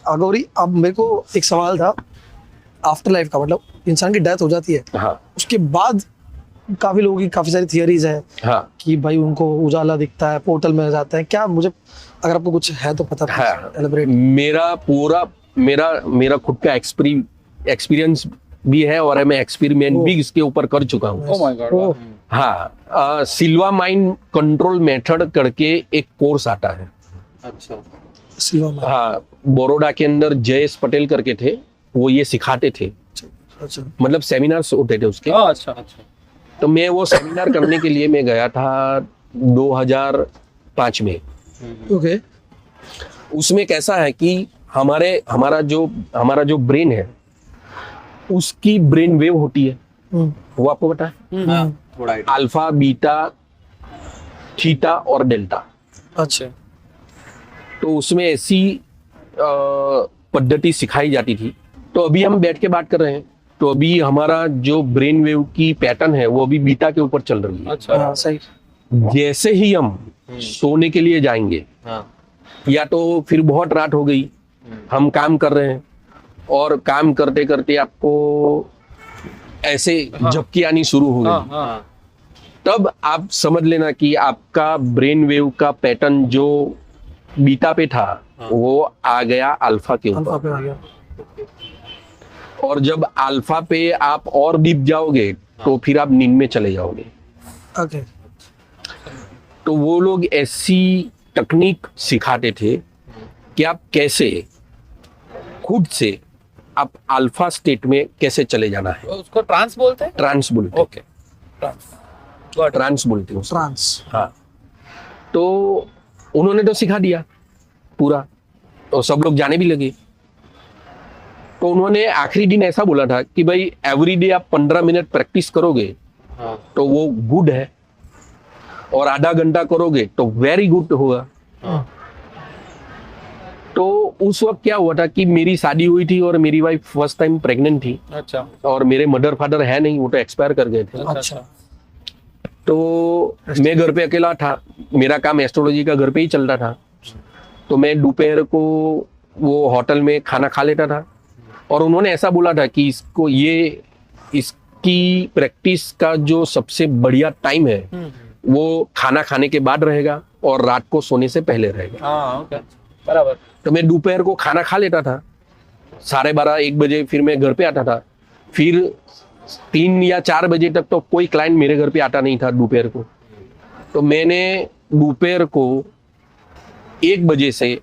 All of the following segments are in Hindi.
गौरी, अब मेरे को एक सवाल था आफ्टर लाइफ का, मतलब इंसान की डेथ हो जाती है, हाँ उसके बाद काफी लोगों की काफी सारी थियरीज है हाँ कि भाई उनको उजाला दिखता है, पोर्टल में जाते हैं, क्या मुझे अगर आपको कुछ है तो पता हाँ। एलिब्रेट। मेरा पूरा मेरा खुद का एक्सपीरियंस भी है और मैं एक्सपेरिमेंट भी इसके ऊपर कर चुका हूँ। Oh my God. हाँ, सिल्वा माइंड कंट्रोल मेथड करके एक कोर्स आता है। अच्छा। सिल्वा में। हाँ, बड़ौदा के अंदर जयेश पटेल करके थे, वो ये सिखाते थे, अच्छा मतलब सेमिनार्स होते थे उसके। अच्छा अच्छा। तो मैं वो सेमिनार करने के लिए मैं गया था 2005 में। ओके। उसमें कैसा है कि हमारा जो ब्रेन है, उसकी ब्रेन वेव होती है, वो आपको पता है, हाँ, थोड़ा आइडिया। अल्फा, बीटा, थीटा और डेल्टा। अच्छा। तो उसमें ऐसी पद्धति सिखाई जाती थी। तो अभी हम बैठ के बात कर रहे हैं, तो अभी हमारा जो ब्रेन वेव की पैटर्न है वो अभी बीटा के ऊपर चल रही है। अच्छा। हाँ सही। जैसे ही हम सोने के लिए जाएंगे, हाँ। या तो फिर बहुत रात हो गई, हम काम कर रहे हैं और काम करते करते आपको ऐसे झपकी आनी शुरू हो हाँ गई, हाँ। तब आप समझ लेना कि आपका ब्रेन वेव का पैटर्न जो बीटा पे था वो आ गया अल्फा के अल्फा ऊपर। पे आ गया। और जब अल्फा पे आप और डीप जाओगे तो फिर आप नींद में चले जाओगे। ओके। तो वो लोग ऐसी तकनीक सिखाते थे कि आप कैसे खुद से आप अल्फा स्टेट में कैसे चले जाना है। उसको ट्रांस बोलते हैं। ट्रांस बोलते हैं। ओके। ट्रांस। ट्रांस बोलते हैं उसको। ट्रांस। हाँ, तो उन्होंने तो सिखा दिया पूरा, तो सब लोग जाने भी लगे। तो उन्होंने आखिरी दिन ऐसा बोला था कि भाई एवरी डे आप 15 मिनट प्रैक्टिस करोगे हाँ। तो वो गुड है, और आधा घंटा करोगे तो वेरी गुड होगा। हाँ। तो उस वक्त क्या हुआ था कि मेरी शादी हुई थी और मेरी वाइफ फर्स्ट टाइम प्रेग्नेंट थी, अच्छा और मेरे मदर फादर है नहीं, वो तो एक्सपायर कर गए थे। अच्छा। तो मैं घर पे अकेला था, मेरा काम एस्ट्रोलॉजी का घर पे ही चलता था। तो मैं दोपहर को वो होटल में खाना खा लेता था, और उन्होंने ऐसा बोला था कि इसकी प्रैक्टिस का जो सबसे बढ़िया टाइम है वो खाना खाने के बाद रहेगा और रात को सोने से पहले रहेगा। हाँ ओके बराबर। तो मैं दोपहर को खाना खा लेता था 12:30-1 बजे, फिर मैं घर पे आता था। फिर 3 या 4 बजे तक तो कोई क्लाइंट मेरे घर पे आता नहीं था दोपहर को। तो मैंने दोपहर को 1 बजे से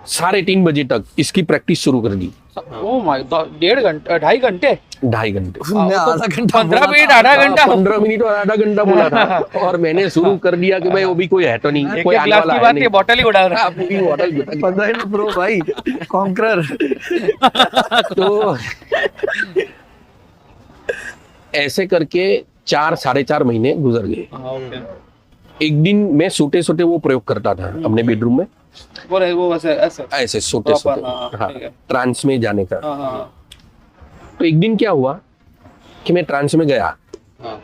3:30 बजे तक इसकी प्रैक्टिस शुरू कर दी। ओह माय गॉड, 1.5 घंटे 2.5 घंटे 2.5 घंटे। मैं आधा घंटा 15 मिनट आधा घंटा 15 मिनट और आधा घंटा बोला था, और मैंने शुरू कर दिया कि भाई वो भी कोई है तो नहीं, एक कोई आने गिलास वाला की है बात नहीं। ये बॉटल ही उड़ा रहा हाँ, पूरी बॉटल गुता दी। 15 मिनट ब्रो भाई, कॉन्करर। तो ऐसे करके 4-4.5 महीने गुजर गए। हाँ ओके। एक दिन मैं सोते सोते वो प्रयोग करता था अपने बेडरूम में, वो वैसे ऐसे। ऐसे सोते सोते, हाँ, हाँ, ठीक है। ट्रांस में जाने का। हाँ हाँ तो एक दिन क्या हुआ कि मैं ट्रांस में गया, हाँ।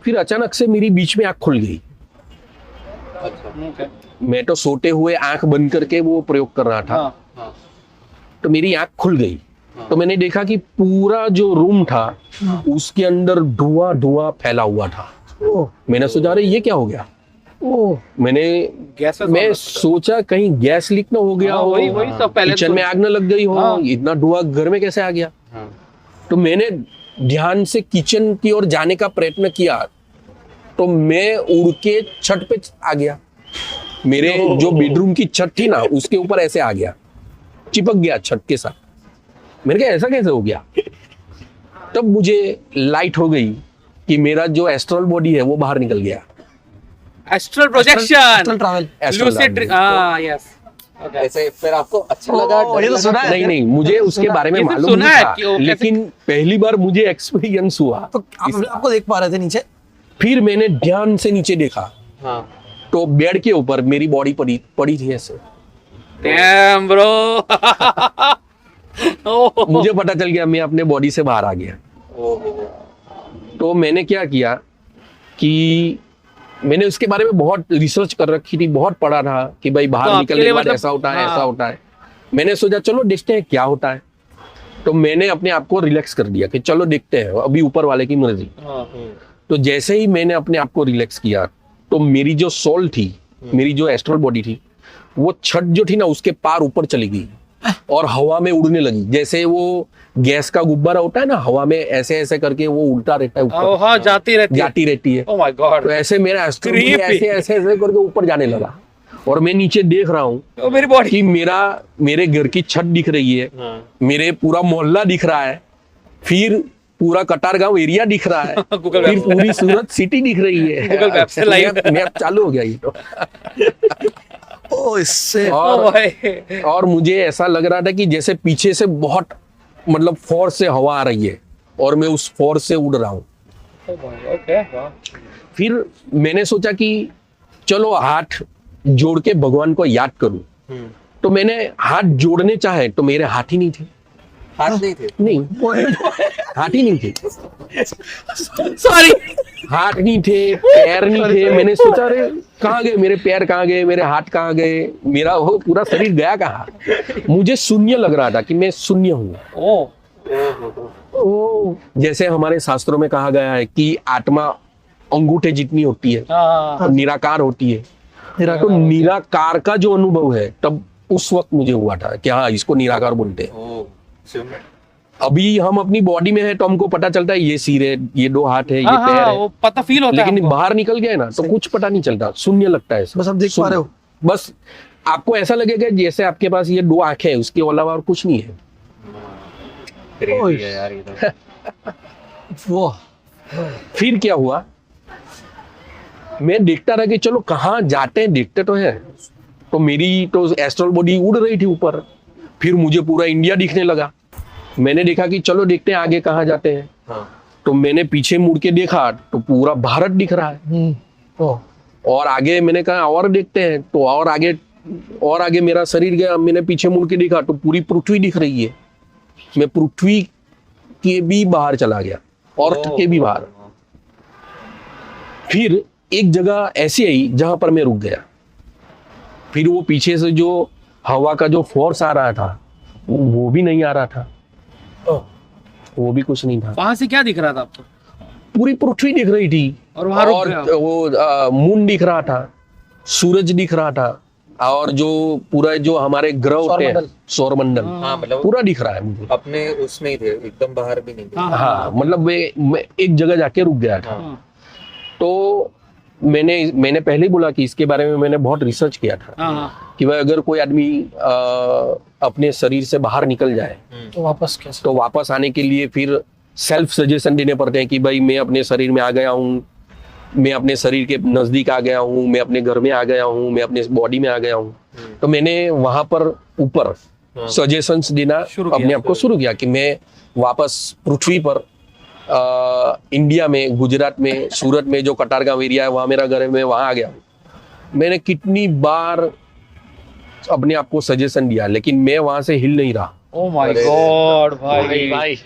फिर अचानक से मेरी बीच में आंख खुल गई। अच्छा ओके। मैं तो सोते हुए आंख बंद करके वो प्रयोग कर रहा था, हाँ हाँ तो मेरी आंख खुल गई। तो मैंने देखा कि पूरा जो रूम था उसके अंदर धुआं धुआं फैला हुआ था। मैंने सोचा अरे ये क्या हो गया। गैस मैं सोचा कहीं गैस लीक ना हो गया हाँ, हो, वही सब पहले किचन में आग न लग गई हो, हाँ। इतना धुआं घर में कैसे आ गया। तो मैंने ध्यान से किचन की ओर जाने का प्रयत्न किया, तो मैं उड़ के छत पे आ गया। मेरे जो बेडरूम की छत थी ना उसके ऊपर ऐसे आ गया, चिपक गया छत के साथ। मैंने कहा ऐसा कैसे हो गया। तब मुझे लाइट हो गई कि मेरा जो एस्ट्रल बॉडी है वो बाहर निकल गया। Astral projection, astral travel. Lucid yes. ऐसे फिर आपको अच्छा लगा, डर ये तो लगा? सुना है। नहीं, मुझे उसके बारे में ये तो मालूम सुना नहीं है था, कि वो कैसे- लेकिन पहली बार मुझे एक्सपीरियंस हुआ। तो आप आपको देख पा रहे थे नीचे? फिर मैंने ध्यान से नीचे देखा, हाँ तो बेड के ऊपर मेरी बॉडी पड़ी थी ऐसे। Damn bro. मुझे पता चल गया मैं अपने बॉडी से बाहर आ गया। तो मैंने क्या किया कि मैंने उसके बारे में बहुत रिसर्च कर रखी थी, बहुत पढ़ा था कि भाई बाहर तो आपके निकलने के लिए बाद मतलब- ऐसा होता है, हाँ। ऐसा होता है। मैंने सोचा चलो देखते हैं क्या होता है। तो मैंने अपने आप को रिलैक्स कर दिया कि चलो देखते हैं, अभी ऊपर वाले की मर्जी। तो जैसे ही मैंने अपने आप को रिलैक्स किया तो मेरी जो सोल थी, मेरी जो एस्ट्रल बॉडी थी, वो छत जो थी ना उसके पार ऊपर चली गई और हवा में उड़ने लगी। जैसे वो गैस का गुब्बारा होता है ना, हवा में ऐसे ऐसे करके वो उल्टा रहता है ऊपर, हाँ जाती रहती है। है। ओह माय गॉड, तो ऐसे मेरा एस्ट्रल बॉडी ऐसे ऐसे ऐसे करके ऊपर जाने लगा और मैं नीचे देख रहा हूँ ओ मेरी बॉडी। कि मेरे घर की छत दिख रही है, मेरे पूरा मोहल्ला दिख रहा है, फिर पूरा कटारगांव एरिया दिख रहा है, गूगल फिर मैप पूरी सूरत सिटी दिख रही है। गूगल मैप से लाइव मैप चालू हो गया ये तो। ओ इससे और मुझे ऐसा लग रहा था कि जैसे पीछे से बहुत मतलब फोर्स से हवा आ रही है और मैं उस फोर्स से उड़ रहा हूँ। ओके। फिर मैंने सोचा कि चलो हाथ जोड़ के भगवान को याद करूं। तो मैंने हाथ जोड़ने चाहे तो मेरे हाथ ही नहीं थे। हाथ नहीं थे? नहीं, हाथ ही नहीं थे। सॉरी, हाथ नहीं थे, पैर नहीं थे। मैंने सोचा अरे कहाँ गए मेरे पैर, कहाँ गए मेरे हाथ, कहाँ गए मेरा वो पूरा शरीर गया कहाँ। मुझे शून्य लग रहा था कि मैं शून्य हूँ। ओ, जैसे हमारे शास्त्रों में कहा गया है कि आत्मा अंगूठे जितनी होती है, निराकार होती है। तो निराकार का जो अनुभव है तब उस वक्त मुझे हुआ था कि हाँ इसको निराकार बोलते हैं। अभी हम अपनी बॉडी में है तो हमको पता चलता है ये सिर है, ये दो हाथ है, ये पैर है, वो पता फील होता है लेकिन हमको। बाहर निकल गए ना तो कुछ पता नहीं चलता, शून्य लगता है। बस आप देख पा रहे हो, बस आपको ऐसा लगेगा जैसे आपके पास ये दो आंखें हैं, उसके अलावा और कुछ नहीं है। क्रेजी है यार ये तो। वो फिर क्या हुआ, मैं देखता रहा कि चलो कहाँ जाते हैं, देखते तो है। तो मेरी तो एस्ट्रल बॉडी उड़ रही थी ऊपर, फिर मुझे पूरा इंडिया दिखने लगा। मैंने देखा कि चलो देखते हैं आगे कहाँ जाते हैं। तो मैंने पीछे मुड़ के देखा तो पूरा भारत दिख रहा है। और आगे मैंने कहा और देखते हैं, तो और आगे मेरा शरीर गया। मैंने पीछे मुड़ के देखा तो पूरी पृथ्वी दिख रही है। मैं पृथ्वी के भी बाहर चला गया, अर्थ के भी बाहर। फिर एक जगह ऐसी आई जहां पर मैं रुक गया। फिर वो पीछे से जो हवा का जो फोर्स आ रहा था वो भी नहीं आ रहा था, वो भी कुछ नहीं था। वहां से क्या दिख रहा था आपको? पूरी पृथ्वी दिख रही थी और वहां रुक गया। वो मून दिख रहा था, सूरज दिख रहा था, और जो पूरा जो हमारे ग्रह होते हैं सौरमंडल, हाँ मतलब पूरा दिख रहा है मुझे। अपने उसमें ही थे, एकदम बाहर भी नहीं थे। हाँ मतलब मैं एक जगह जाके रुक गया था। तो मैंने पहले ही बोला कि इसके बारे में मैंने बहुत रिसर्च किया था कि भाई अगर कोई आदमी अपने शरीर से बाहर निकल जाए तो वापस कैसे? तो वापस आने के लिए फिर सेल्फ सजेशन देने पड़ते हैं कि भाई मैं अपने शरीर में आ गया हूँ, मैं अपने शरीर के नजदीक आ गया हूँ, मैं अपने घर में आ गया हूँ, मैं अपने बॉडी में आ गया हूँ। तो मैंने वहां पर ऊपर सजेशंस देना अपने आप को शुरू किया कि मैं वापस पृथ्वी पर इंडिया में, गुजरात में, सूरत में जो कटारगांव एरिया है वहां मेरा घर है, मैं वहां आ गया हूँ। मैंने कितनी बार अपने आप को सजेशन दिया लेकिन मैं वहां से हिल नहीं रहा। ओह माय गॉड भाई,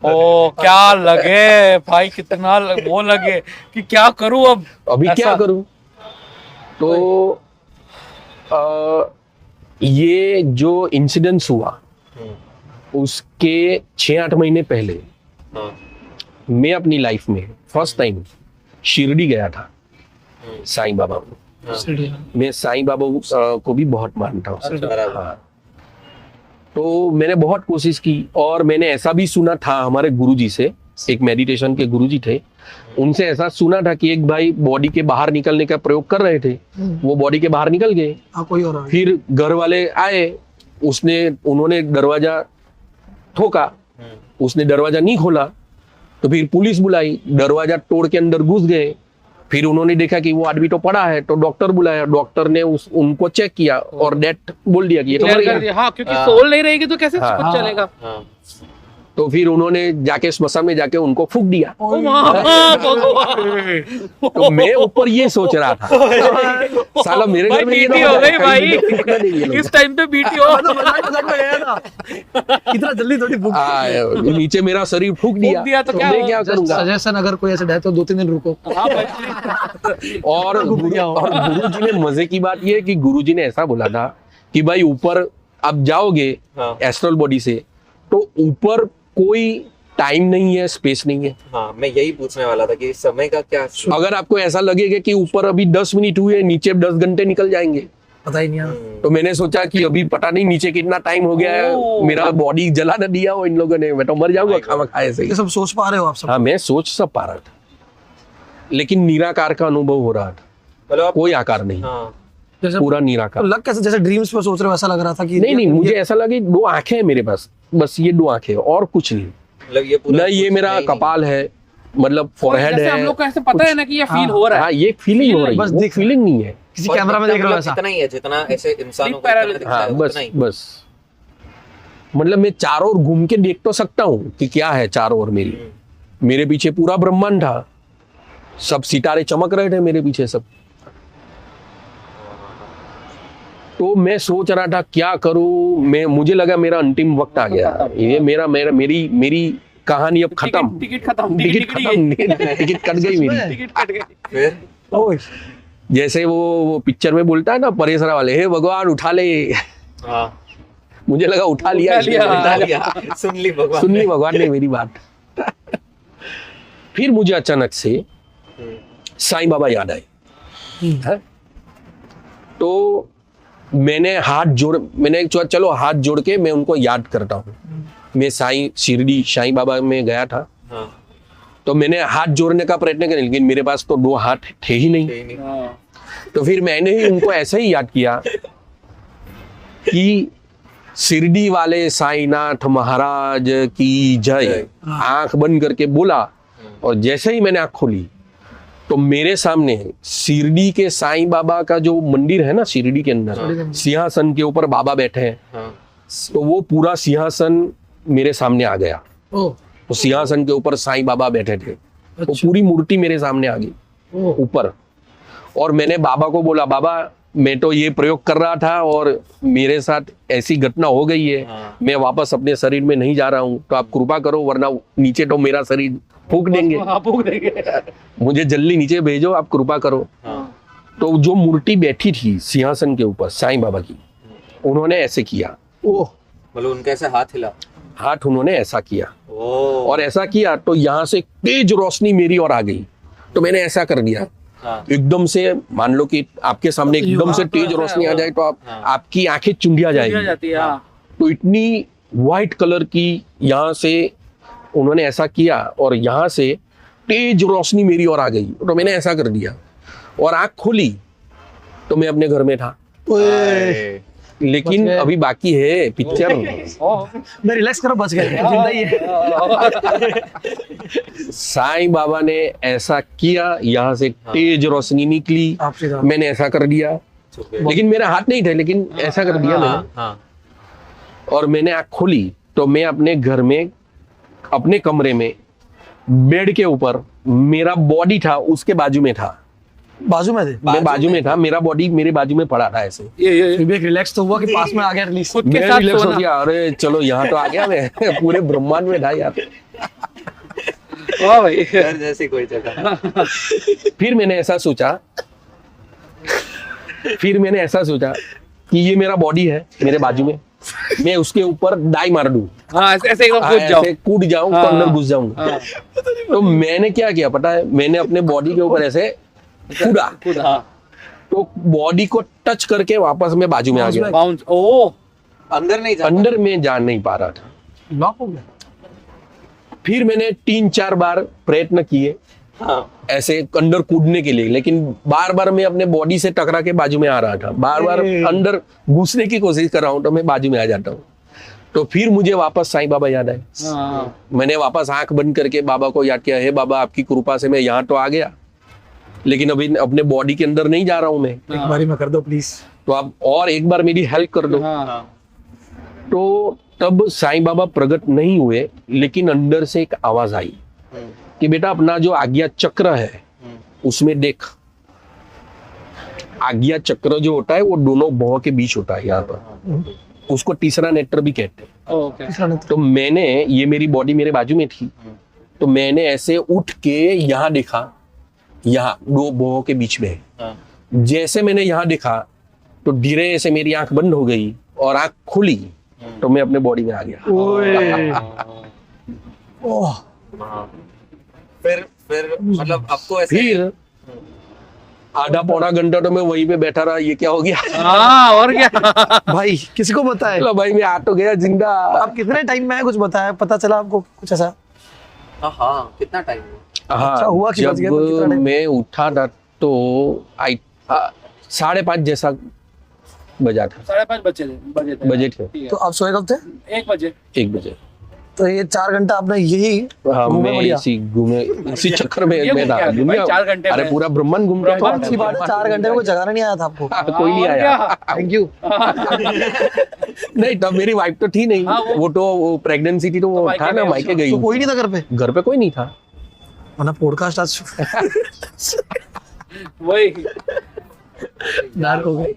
ओ क्या लगे भाई, कितना वो लगे कि क्या करूं अब, अभी क्या करूं। तो ये जो इंसिडेंस हुआ उसके 6-8 महीने पहले मैं अपनी लाइफ में फर्स्ट टाइम शिरडी गया था साईं बाबा को। मैं साईं बाबा को भी बहुत मानता हूँ। हाँ। तो मैंने बहुत कोशिश की और मैंने ऐसा भी सुना था हमारे गुरुजी से, एक मेडिटेशन के गुरुजी थे, उनसे ऐसा सुना था कि एक भाई बॉडी के बाहर निकलने का प्रयोग कर रहे थे, वो बॉडी के बाहर निकल गए। कोई और फिर घर वाले आए, उन्होंने दरवाजा ठोका, उसने दरवाजा नहीं खोला, तो फिर पुलिस बुलाई, दरवाजा तोड़ के अंदर घुस गए। फिर उन्होंने देखा कि वो आदमी तो पड़ा है, तो डॉक्टर बुलाया, डॉक्टर ने उनको चेक किया और डेथ बोल दिया कि ये तो मर गया। हाँ, क्योंकि सोल नहीं रहेगी तो कैसे कुछ चलेगा। तो फिर उन्होंने जाके स्मशान में जाके उनको फूंक दिया। तो मैं ऊपर ये सोच रहा था साला मेरे घर में बीटी हो गई भाई, इस टाइम पे बीटी हो। इतना जल्दी थोड़ी बुक नीचे मेरा शरीर फूंक दिया तो क्या मैं क्या करूंगा। सजेशन अगर कोई ऐसे तो 2-3 दिन रुको। और गुरुजी ने मजे की बात ये है कि गुरुजी ने ऐसा बोला था कि भाई ऊपर आप जाओगे हाँ। एस्ट्रल बॉडी से तो ऊपर कोई टाइम नहीं है, स्पेस नहीं है। हाँ, मैं यही पूछने वाला था कि समय का क्या। अगर आपको ऐसा लगेगा कि ऊपर अभी 10 मिनट हुए, नीचे 10 घंटे निकल जाएंगे, पता ही नहीं यार। तो मैंने सोचा कि अभी पता नहीं नीचे कितना टाइम हो गया है, मेरा बॉडी जला न दिया हो इन लोगों ने, मैं तो मर जाऊंगा खामा खाए से। ये सब सोच पा रहे हो आप सब? हाँ, मैं सोच सब पा रहा था, लेकिन निराकार का अनुभव हो रहा था, मतलब आप कोई आकार नहीं, हाँ जैसे पूरा तो निराकार। लग कैसे, जैसे ड्रीम्स में सोच रहे हो ऐसा लग रहा था कि नहीं, मुझे ऐसा लगा कि 2 आंखें हैं मेरे पास, बस ये 2 आंखें और कुछ नहीं। मतलब ये पूरा न ये कुछ मेरा नहीं। कपाल है, मतलब फोरहेड जैसे हम है, लोग को ऐसे पता है ना कि ये फील हो रहा हाँ है। ये फीलिंग हो रही है, बस वो दिख रहा है। फीलिंग नहीं है। किसी और कैमरा में दिखता देख रहे हो मतलब ऐसा? इतना ही है जितना ऐसे इंसानों को Sleep इतना paralysis। दिखता हाँ है, बस उतना ही। बस, मतलब मैं चारों ओर घूम के देख तो सकता हूँ कि क्या है चारों ओर मेरे पीछे पूरा ब्रह्मांड था, सब सितारे चमक रहे थे मेरे पीछे सब। तो मैं सोच रहा था क्या करूं मैं, मुझे लगा मेरा अंतिम वक्त आ गया, ये मेरी कहानी अब खत्म, टिकट खत्म, टिकट खत्म, टिकट कट गई मेरी। टिकट कट गई। फिर ओए, जैसे वो पिक्चर में बोलता है ना परेश वाले, हे भगवान उठा ले, हाँ मुझे लगा उठा लिया, उठा लिया। बता लिया, सुन ली भगवान सुन ली ने। भगवान ने मेरी बात। फिर मुझे अचानक से साईं बाबा याद आए। हैं? तो मैंने चलो हाथ जोड़ के मैं उनको याद करता हूँ। मैं शिरडी साईं बाबा में गया था, हाँ, तो मैंने हाथ जोड़ने का प्रयत्न किया, लेकिन मेरे पास तो 2 हाथ थे ही नहीं। यही नहीं। हाँ। तो फिर मैंने ही उनको ऐसे ही याद किया कि शिरडी वाले साईनाथ महाराज की जय, आंख बंद करके बोला। और जैसे ही मैंने आंख खोली तो मेरे सामने शिरडी के साईं बाबा का जो मंदिर है ना, शिरडी के अंदर सिंहासन के ऊपर बाबा बैठे हैं, हाँ, तो वो पूरा सिंहासन मेरे सामने आ गया। ओ, तो सिंहासन के ऊपर साईं बाबा बैठे थे, तो अच्छा। पूरी मूर्ति मेरे सामने आ गई ओ, ऊपर। और मैंने बाबा को बोला, बाबा मैं तो ये प्रयोग कर रहा था और मेरे साथ ऐसी घटना हो गई है, हाँ। मैं वापस अपने शरीर में नहीं जा रहा हूँ, तो आप कृपा करो, वरना नीचे तो मेरा शरीर फूक देंगे, हाँ, फूक देंगे। मुझे जल्दी नीचे भेजो, आप कृपा करो। हाँ, तो जो मूर्ति बैठी थी सिंहासन के ऊपर साईं बाबा की, उन्होंने ऐसे किया, ओ, मतलब उनका ऐसे हाथ हिला। हाथ उन्होंने ऐसा किया, ओ, और ऐसा किया तो यहाँ से तेज रोशनी मेरी ओर आ गई। तो मैंने ऐसा कर दिया, हाँ, एकदम से मान लो कि आपके सामने एकदम से तेज रोशनी आ जाए तो हाँ। आपकी आंखें चुंधिया दिया जाएगी। जाती है। हाँ। तो इतनी व्हाइट कलर की यहाँ से उन्होंने ऐसा किया और यहाँ से तेज रोशनी मेरी ओर आ गई। तो मैंने ऐसा कर दिया और आंख खोली तो मैं अपने घर में था। ओए, अरे, लेकिन बच गए। अभी बाकी है पिक्चर। मैं रिलैक्स करो, बच गए, जिंदा ही है। साईं बाबा ने ऐसा किया, यहाँ से तेज रोशनी निकली, आपसे कहा। मैंने ऐसा कर दिया, छुप गए। लेकिन मेरा हाथ नहीं था, लेकिन ऐसा कर दिया मैंने। हाँ, हाँ, और मैंने आँख खोली तो मैं अपने घर में अपने कमरे में बेड के ऊपर, मेरा बॉडी था उसके बाजू में था, बाजू में थे? मैं बाजू में था, मेरा बॉडी मेरे बाजू में पड़ा था ऐसे। ये फिर भी एक रिलैक्स तो हुआ कि पास में आ गया रिलीज। खुद के मैं साथ रिलैक्स हो सोना। गया, अरे चलो यहाँ तो आ गया मैं पूरे ब्रह्मांड में था यार। वाह भाई। घर जैसी कोई जगह। फिर मैंने ऐसा सोचा कि ये मेरा बॉडी है मेरे बाजू में, मैं उसके ऊपर डाई मार दूं, हाँ, ऐसे एकदम कूद जाओ। ऐसे कूद जाऊं तो हाँ, अंदर घुस जाऊंगा। हाँ, तो मैंने क्या किया पता है, मैंने अपने बॉडी के ऊपर ऐसे कूदा, कूद, हाँ। तो बॉडी को टच करके वापस मैं बाजू में आ गया, बाउंस। ओ, अंदर नहीं जा अंदर में जा नहीं पा रहा था। लॉक हो गया। फिर मैंने 3-4 बार प्रयत्न किए हाँ, ऐसे अंदर कूदने के लिए, लेकिन बार बार मैं अपने बॉडी से टकरा के बाजू में आ रहा था, बार बार अंदर घुसने की कोशिश कर रहा हूँ तो मैं बाजू में आ जाता हूँ। तो फिर मुझे वापस साईं बाबा याद आए। हाँ। मैंने वापस आंख बंद करके बाबा को याद किया, हे बाबा आपकी कृपा से मैं यहाँ तो आ गया, लेकिन अभी अपने बॉडी के अंदर नहीं जा रहा हूँ मैं, एक बारी में कर दो प्लीज। तो आप और एक बार मेरी हेल्प कर दो। हाँ। हाँ, तो तब साईं बाबा प्रकट नहीं हुए, लेकिन अंदर से एक आवाज आई कि बेटा अपना जो आज्ञा चक्र है उसमें देख। आज्ञा चक्र जो होता है वो दोनों भौं के बीच होता है यहाँ पर, उसको तीसरा नेत्र भी कहते हैं। ओके। तो मैंने, ये मेरी बॉडी मेरे बाजू में थी, तो मैंने ऐसे उठ के यहाँ देखा, यहाँ 2 भौं के बीच में है। हाँ, जैसे मैंने यहाँ देखा तो धीरे से मेरी आंख बंद हो गई और आंख खुली तो मैं अपने बॉडी में आ गया। ओह फिर मतलब आपको ऐसे फिर आधा पौना घंटा तो मैं वहीं पे बैठा रहा, ये क्या हो गया। हाँ और क्या। भाई किसको बताए? चलो भाई मैं आ तो गया जिंदा। आप कितने टाइम में आए, कुछ बताया, पता चला आपको कुछ ऐसा? हाँ कितना टाइम हुआ? हाँ अच्छा, हुआ कि बच गया तो कितना जब टाइम? मैं उठा था तो 5:30 जैसा बजा था, 5:30 बजे थे। बजे थे। ठीक है। तो आप सोए कब थे? 1 बजे। 1 बजे। तो ये 4 घंटा आपने यही हाँ घूमे मैं बढ़िया? इसी घूमे, इसी चक्कर में ये मैं घूम था। के आ गए भाई, 4 घंटे अरे में। पूरा ब्रह्मांड घूम ब्रह्मांड गया। अच्छी बात है, 4 घंटे में कोई जगाना नहीं आया था आपको? कोई नहीं और आया। क्या? Thank you. नहीं तब मेरी वाइफ तो थी नहीं, हाँ, वो तो प्रेगनेंसी थी तो वो मायके था ना, गई मायके गई। तो कोई नहीं था घर पे? घर पे कोई नहीं था। वरना पॉडकास्ट आज वही। डार्क हो गई। ओ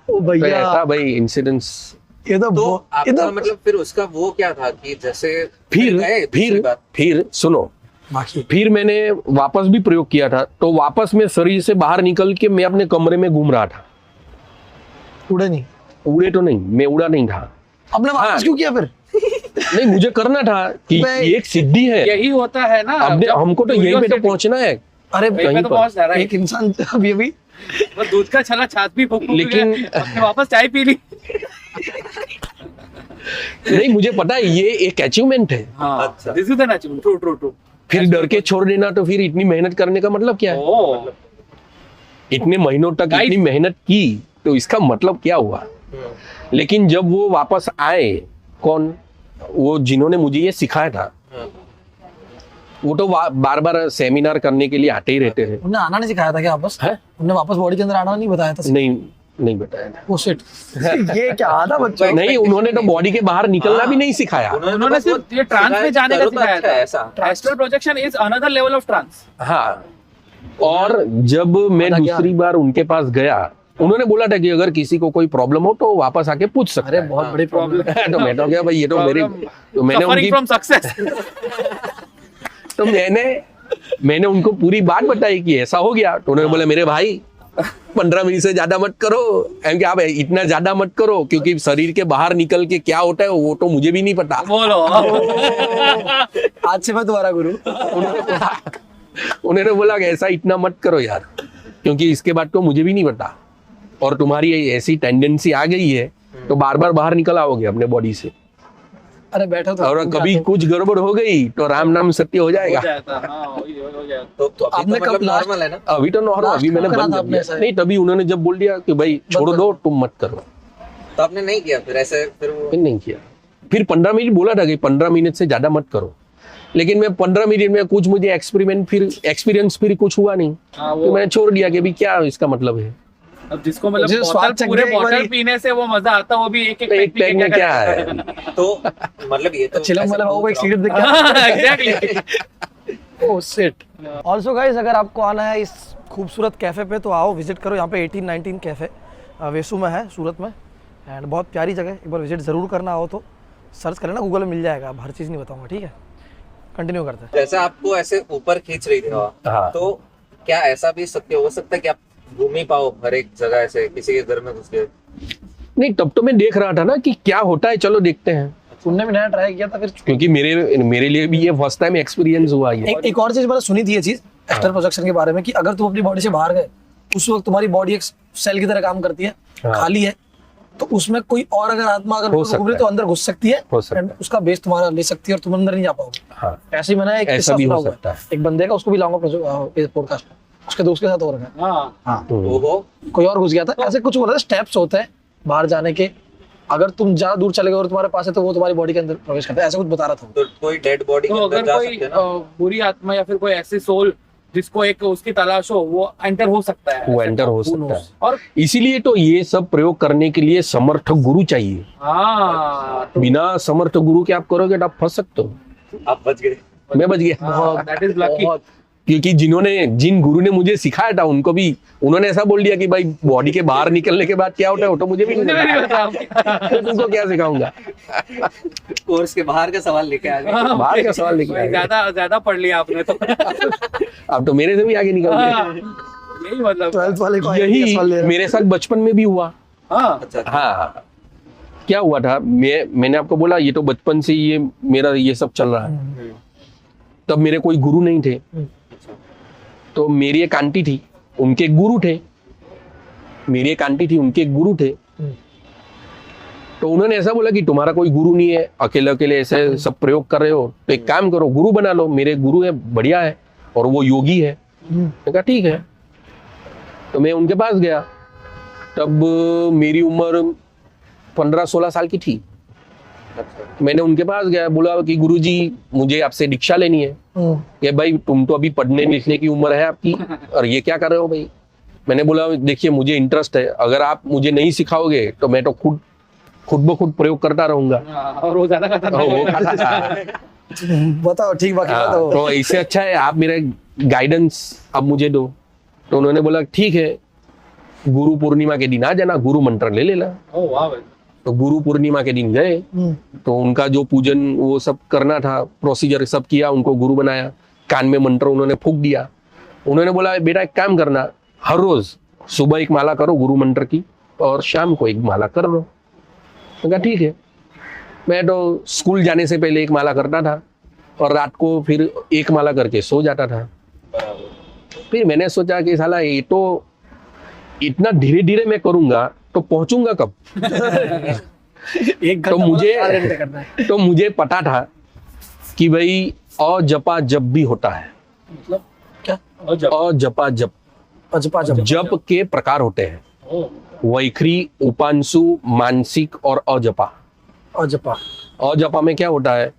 तो भैया ऐसा भाई इंसिडेंट्स। ये तो तो ये आपका तो मतलब फिर उसका वो क्या था कि जैसे फिर गए दूसरी बार? फिर सुनो, बाकी फिर मैंने वापस भी प्रयोग किया था, तो वापस मैं शरीर से बाहर निकल के मैं अपने कमरे में घूम रहा था। उड़े नहीं? उड़े तो नहीं, मैं उड़ा नहीं था। आपने वापस हाँ। क्यों किया फिर? नहीं मुझे करना था कि मैं- ये एक सिद्धि है। यही होता है ना। अब जब हमको तो यहीं पे तो curiosity- पहुंचना है। अरे वहीं पे कहीं तो पर। पहुंच जा रहा है। एक इंसान अभी अभी वो दूध का छला छाछ भी फूक लेकिन- लेकिन वापस चाय पी ली। नहीं मुझे पता है ये एक अचीवमेंट है। हाँ अच्छा। This is an achievement. True true true. फिर डर के छोड़ देना तो फिर इतनी मेहनत करने का मतलब क्या है? ओ इतने महीनों तक Guys- इतनी मेहनत की तो इसका मतलब क्या हुआ? लेकिन जब वो वापस आए, कौन वो जिन्होंने मुझे ये सिखाया था, वो तो बार बार सेमिनार करने के लिए आते ही रहते हैं। उन्हें आना नहीं सिखाया था क्या वापस? है? उन्हें वापस बॉडी के अंदर आना नहीं बताया था? नहीं बताया था। Oh shit. ये क्या आधा बच्चा? नहीं उन्होंने तो बॉडी के बाहर निकलना भी नहीं सिखाया। उन्होंने सिर्फ ये ट्रांस में जाने का सिखाया था। ऐसा astral projection is another level of trance. हाँ, और जब मैं पता क्या? दूसरी बार उनके पास गया, उन्होंने बोला था कि अगर किसी को कोई प्रॉब्लम हो तो वापस आके पूछ सकता अरे है। बहुत बड़ी प्रॉब्लम है। तो मैं तो क्या भाई, ये तो मेरे तो मैंने सफरिंग उनकी फ्रॉम सक्सेस। तो मैंने उनको पूरी बात बताई कि ऐसा हो गया। तो उन्होंने बोला मेरे भाई 15 मिनट से ज्यादा मत करो, एम क्या भाई इतना ज्यादा मत करो, क्योंकि शरीर के बाहर निकल के क्या होता है वो तो मुझे भी नहीं पता। बोलो। आज से मैं तुम्हारा गुरु। उन्होंने बोला कि ऐसा इतना मत करो यार, क्योंकि इसके बाद तो मुझे भी नहीं पता, और तुम्हारी ऐसी टेंडेंसी आ गई है तो बार बार बाहर निकल आओगे अपने बॉडी से, अरे बैठो तो और कभी कुछ गड़बड़ हो गई तो राम नाम सत्य हो जाएगा। हो जाता। हाँ, हो जाता। तो अभी आपने तो कब मतलब last- नॉर्मल है ना? अभी तो नॉर्मल, Last अभी मैंने कब करा बंद था कर आपने दिया। ऐसा? नहीं तभी उन्होंने जब बोल दिया कि भाई छोड़ दो, तुम मत करो, तो आपने नहीं किया फिर ऐसे फिर वो फिर नहीं किया। फिर 15 मिनट बोला था कि 15 मिनट से ज्यादा मत करो, लेकिन मैं 15 मिनट में कुछ मुझे एक्सपीरियंस फिर कुछ हुआ नहीं, हाँ, तो वो मैंने छोड़ दिया कि अभी क्या इसका मतलब है। अब जिसको मतलब जिसे स्वाद चख पूरे गया एक बॉटल बारी। पीने से वो मजा आता, वो भी एक एक एक पैक में क्या है? तो मतलब ये तो चिलम वाले बाबू को एक सिगरेट देख exactly. Oh shit. Also guys, अगर आपको आना है इस खूबसूरत कैफ़े पे तो आओ, विजिट करो। यहाँ पे 1819 कैफ़े वेसू में है, सूरत में, एंड बहुत प्यारी जगह है। एक बार विजिट ज़रूर करना हो तो सर्च करें ना, गूगल में मिल जाएगा। अब हर चीज़ नहीं बताऊँगा, ठीक है? कंटिन्यू करते हैं। जैसे आपको ऐसे ऊपर खींच रही थी हवा, हाँ। तो क्या ऐसा भी सत्य हो सकता है कि आप घूम ही पाओ हर एक जगह ऐसे किसी के घर में घुस के? नहीं तब तो मैं देख रहा था ना कि क्या होता है, चलो देखते हैं, तुमने भी नया ट्राई किया था फिर? क्योंकि मेरे लिए भी ये फर्स्ट टाइम एक्सपीरियंस हुआ ये। एक और चीज़ मैंने सुनी थी, ये चीज़ एस्ट्रल प्रोजेक्शन के बारे में, कि अगर तुम अपनी बॉडी से बाहर गए, उस वक्त तुम्हारी बॉडी एक सेल की तरह काम करती है, हाँ। खाली है, तो उसमें कोई और अगर आत्मा अगर हो सकता घूम रही है। तो अंदर घुस सकती है, हो सकता and है। उसका बेस तुम्हारा ले सकती है और तुम अंदर नहीं जा पाओगे। हाँ, ऐसे ही मैंने एक ऐसा किस्सा भी सुना हो हुआ सकता है। एक बंदे का, उसको भी लाऊंगा पॉडकास्ट में, उसके दोस्त के साथ हो रखा है। हाँ ओहो, कोई और घुस गया था, ऐसे कुछ हो रहा था, स्टेप्स होते हैं बाहर जाने के, अगर तुम ज्यादा दूर चले गए और तुम्हारे पास है तो वो तुम्हारी बॉडी के अंदर प्रवेश करता है, ऐसा कुछ बता रहा था वो। तो कोई डेड बॉडी तो के अंदर अगर जा कोई सकते हैं ना? बुरी आत्मा या फिर कोई ऐसी सोल जिसको एक उसकी तलाश हो, वो एंटर हो सकता है। वो एंटर हो सकता है। और इसीलिए तो ये सब प्रयोग करने के लिए समर्थ गुरु चाहिए। हाँ, बिना समर्थ गुरु के आप करोगे तो आप फंस सकते हो। आप बच गए। मैं बच गया, दैट इज लकी। क्योंकि जिन गुरु ने मुझे सिखाया था उन्होंने ऐसा बोल दिया कि भाई बॉडी के बाहर निकलने के बाद क्या होता है वो तो मुझे भी नहीं पता। मैं तुमको क्या सिखाऊंगा? कोर्स के बाहर का सवाल लेके आ गए। बाहर का सवाल लेके आ गए। ज्यादा पढ़ लिया आपने तो। अब तो मेरे से भी आगे निकल गए। हाँ, यही मतलब। 12th वाले को यही सवाल ले रहा है। मेरे साथ बचपन में भी हुआ। हाँ अच्छा, हाँ, क्या हुआ था, मैंने आपको बोला ये तो बचपन से ये मेरा ये सब चल रहा है। तब मेरे कोई गुरु नहीं थे, तो मेरी एक आंटी थी, उनके गुरु थे। मेरी एक आंटी थी, उनके गुरु थे। तो उन्होंने ऐसा बोला कि तुम्हारा कोई गुरु नहीं है, अकेले अकेले ऐसे सब प्रयोग कर रहे हो, तो एक काम करो गुरु बना लो। मेरे गुरु है, बढ़िया है, और वो योगी है। मैंने कहा ठीक है। तो मैं उनके पास गया। तब मेरी उम्र 15-16 साल की थी। मैंने उनके पास गया, बोला कि गुरुजी मुझे आपसे दीक्षा लेनी है। कि भाई तुम तो अभी पढ़ने लिखने की उम्र है आपकी, और ये क्या कर रहे हो भाई। मैंने बोला देखिए मुझे इंटरेस्ट है, अगर आप मुझे नहीं सिखाओगे तो मैं तो खुद ब खुद प्रयोग करता रहूंगा। और वो ज्यादा खाता था। बताओ ठीक, बाकी बताओ। तो इससे अच्छा है आप मेरे गाइडेंस अब मुझे दो। तो उन्होंने बोला ठीक है, गुरु पूर्णिमा के दिन आ जाना, गुरु मंत्र ले लेना। तो गुरु पूर्णिमा के दिन गए, तो उनका जो पूजन वो सब करना था, प्रोसीजर सब किया, उनको गुरु बनाया, कान में मंत्र उन्होंने फूंक दिया। उन्होंने बोला बेटा एक काम करना, हर रोज सुबह एक माला करो गुरु मंत्र की, और शाम को एक माला कर लो। मैं कहा ठीक है। मैं तो स्कूल जाने से पहले एक माला करता था, और रात को फिर एक माला करके सो जाता था। फिर मैंने सोचा कि साला ये तो इतना धीरे धीरे मैं करूंगा तो पहुंचूंगा कब। एक तो मुझे पता था कि भाई अजपा जप भी होता है। मतलब क्या? अजपा जप, जप के प्रकार होते हैं, वैखरी, उपांशु, मानसिक और अजपा। अजपा में क्या होता है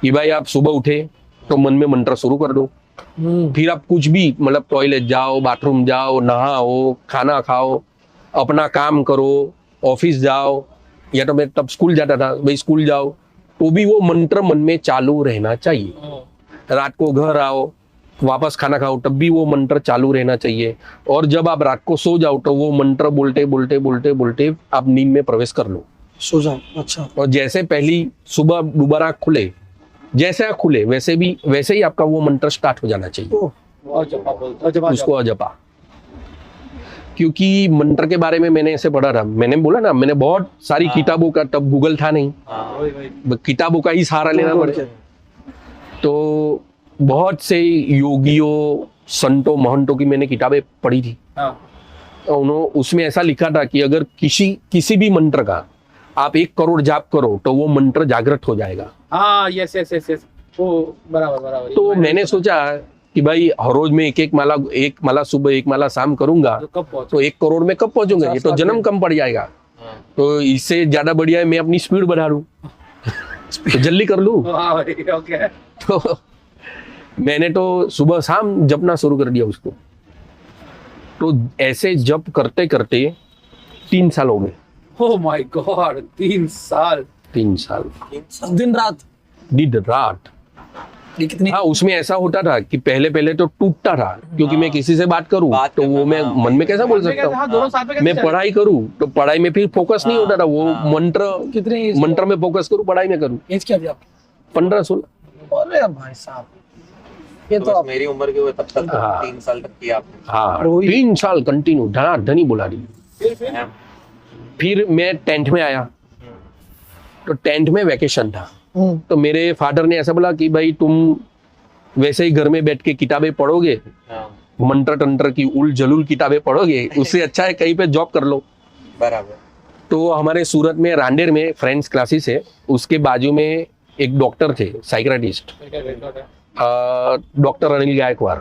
कि भाई आप सुबह उठे तो मन में मंत्र शुरू कर दो, फिर आप कुछ भी मतलब टॉयलेट जाओ, बाथरूम जाओ, नहाओ, खाना खाओ, अपना काम करो, ऑफिस जाओ, या तो मैं तब स्कूल जाता था, भाई स्कूल जाओ तो भी वो मंत्र मन में चालू रहना चाहिए। रात को घर आओ, वापस खाना खाओ, तब भी वो मंत्र चालू रहना चाहिए। और जब आप रात को सो जाओ तो वो मंत्र बोलते बोलते बोलते बोलते आप नींद में प्रवेश कर लो, सो जाओ। अच्छा। और जैसे पहली सुबह दोबारा खुले, जैसे आप खुले वैसे ही आपका वो मंत्र स्टार्ट हो जाना चाहिए। उसको अजपा। क्योंकि मंत्र के बारे में मैंने ऐसे पढ़ा था, मैंने बोला ना, मैंने बहुत सारी किताबों का, तब गूगल था नहीं, किताबों का ही सहारा लेना पड़े। तो बहुत से योगियों, संतों, महंतों की मैंने किताबें पढ़ी थी। उन्होंने उसमें ऐसा लिखा था कि अगर किसी भी मंत्र का आप 1 करोड़ जाप करो तो वो मंत्र जागृत हो जाएगा। यस। वो बराबर। तो मैंने सोचा कि भाई हर रोज में एक माला सुबह, एक माला शाम करूंगा तो 1 करोड़ में कब पहुंचूंगा, ये तो जन्म कम पड़ जाएगा। तो इससे ज्यादा बढ़िया है मैं अपनी स्पीड बढ़ा लूं, तो जल्दी कर लूं। तो मैंने तो सुबह शाम जपना शुरू कर दिया उसको। तो ऐसे जप करते करते 3 साल हो गए। ओह माय गॉड, 3 साल। दिन रात। ये कितनी? हाँ, उसमें ऐसा होता था कि पहले तो टूटता था, क्योंकि मैं किसी से बात करूं तो वो मैं मन में कैसा बोल सकता हूँ। मैं पढ़ाई करूं तो पढ़ाई में फिर फोकस नहीं होता था, वो मंत्र में फोकस करूं, पढ़ाई में करूं। एज क्या थी आप? 15-16। अरे भाई साहब, ये तो तो मेरी उम्र के हुए तब तक 3 साल तक किया आपने। हाँ, 3 साल कंटिन्यू धनी बुला दी। फिर मैं 10th में आया, तो 10th में वैकेशन था। तो मेरे फादर ने ऐसा बोला कि भाई तुम वैसे ही घर में बैठ के किताबें पढ़ोगे, मंत्र तंत्र की उल जलूल किताबें पढ़ोगे, उससे अच्छा है कहीं पे जॉब कर लो। बराबर। तो हमारे सूरत में रांडेर में फ्रेंड्स क्लासेस है, उसके बाजू में एक डॉक्टर थे, साइकियाट्रिस्ट, डॉक्टर अनिल गायकवाड़।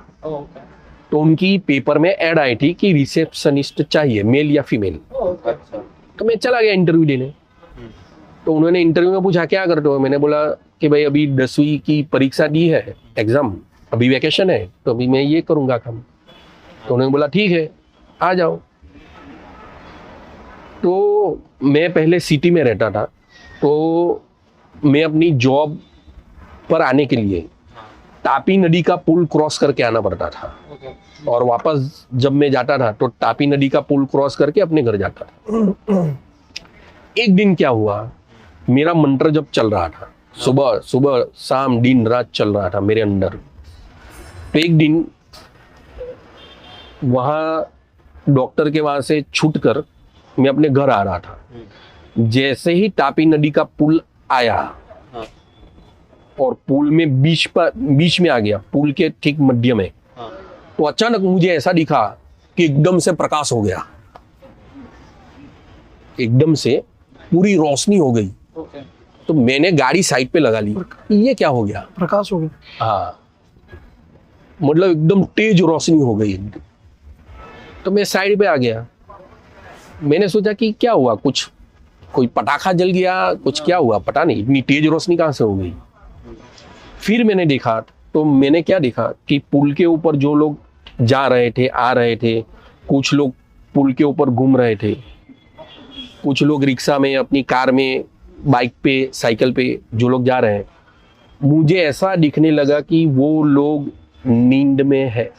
तो उनकी पेपर में ऐड आई थी कि रिसेप्शनिस्ट चाहिए, मेल या फीमेल। तो मैं चला गया इंटरव्यू देने। तो उन्होंने इंटरव्यू में पूछा क्या करते हो, मैंने बोला कि भाई अभी 10वीं की परीक्षा दी है, एग्जाम, अभी वैकेशन है, तो अभी मैं ये करूंगा काम। तो उन्होंने बोला ठीक है आ जाओ। तो मैं पहले सिटी में रहता था, तो मैं अपनी जॉब पर आने के लिए तापी नदी का पुल क्रॉस करके आना पड़ता था, और वापस जब मैं जाता था तो तापी नदी का पुल क्रॉस करके अपने घर जाता था। एक दिन क्या हुआ, मेरा मंत्र जब चल रहा था, सुबह शाम दिन रात चल रहा था मेरे अंदर। तो एक दिन वहाँ डॉक्टर के वहाँ से छूटकर मैं अपने घर आ रहा था। जैसे ही तापी नदी का पुल आया हाँ और पुल में बीच में आ गया, पुल के ठीक मध्य में, हाँ तो अचानक मुझे ऐसा दिखा कि एकदम से प्रकाश हो गया, एकदम से पूरी रोशनी हो गई। ओके तो मैंने गाड़ी साइड पे लगा ली, ये क्या हो गया? प्रकाश हो गया। हाँ, मतलब एकदम तेज रोशनी हो गई। तो मैं साइड पे आ गया, मैंने सोचा कि क्या हुआ, कुछ कोई पटाखा जल गया, कुछ क्या हुआ, पता नहीं, इतनी तेज रोशनी कहाँ से हो गई। फिर मैंने देखा, तो मैंने क्या देखा कि पुल के ऊपर जो लोग जा रहे थे, आ रहे थे, कुछ लोग पुल के ऊपर घूम रहे थे, कुछ लोग रिक्शा में, अपनी कार में, बाइक पे, साइकिल पे जो लोग जा रहे हैं, मुझे ऐसा दिखने लगा कि वो लोग नींद में है।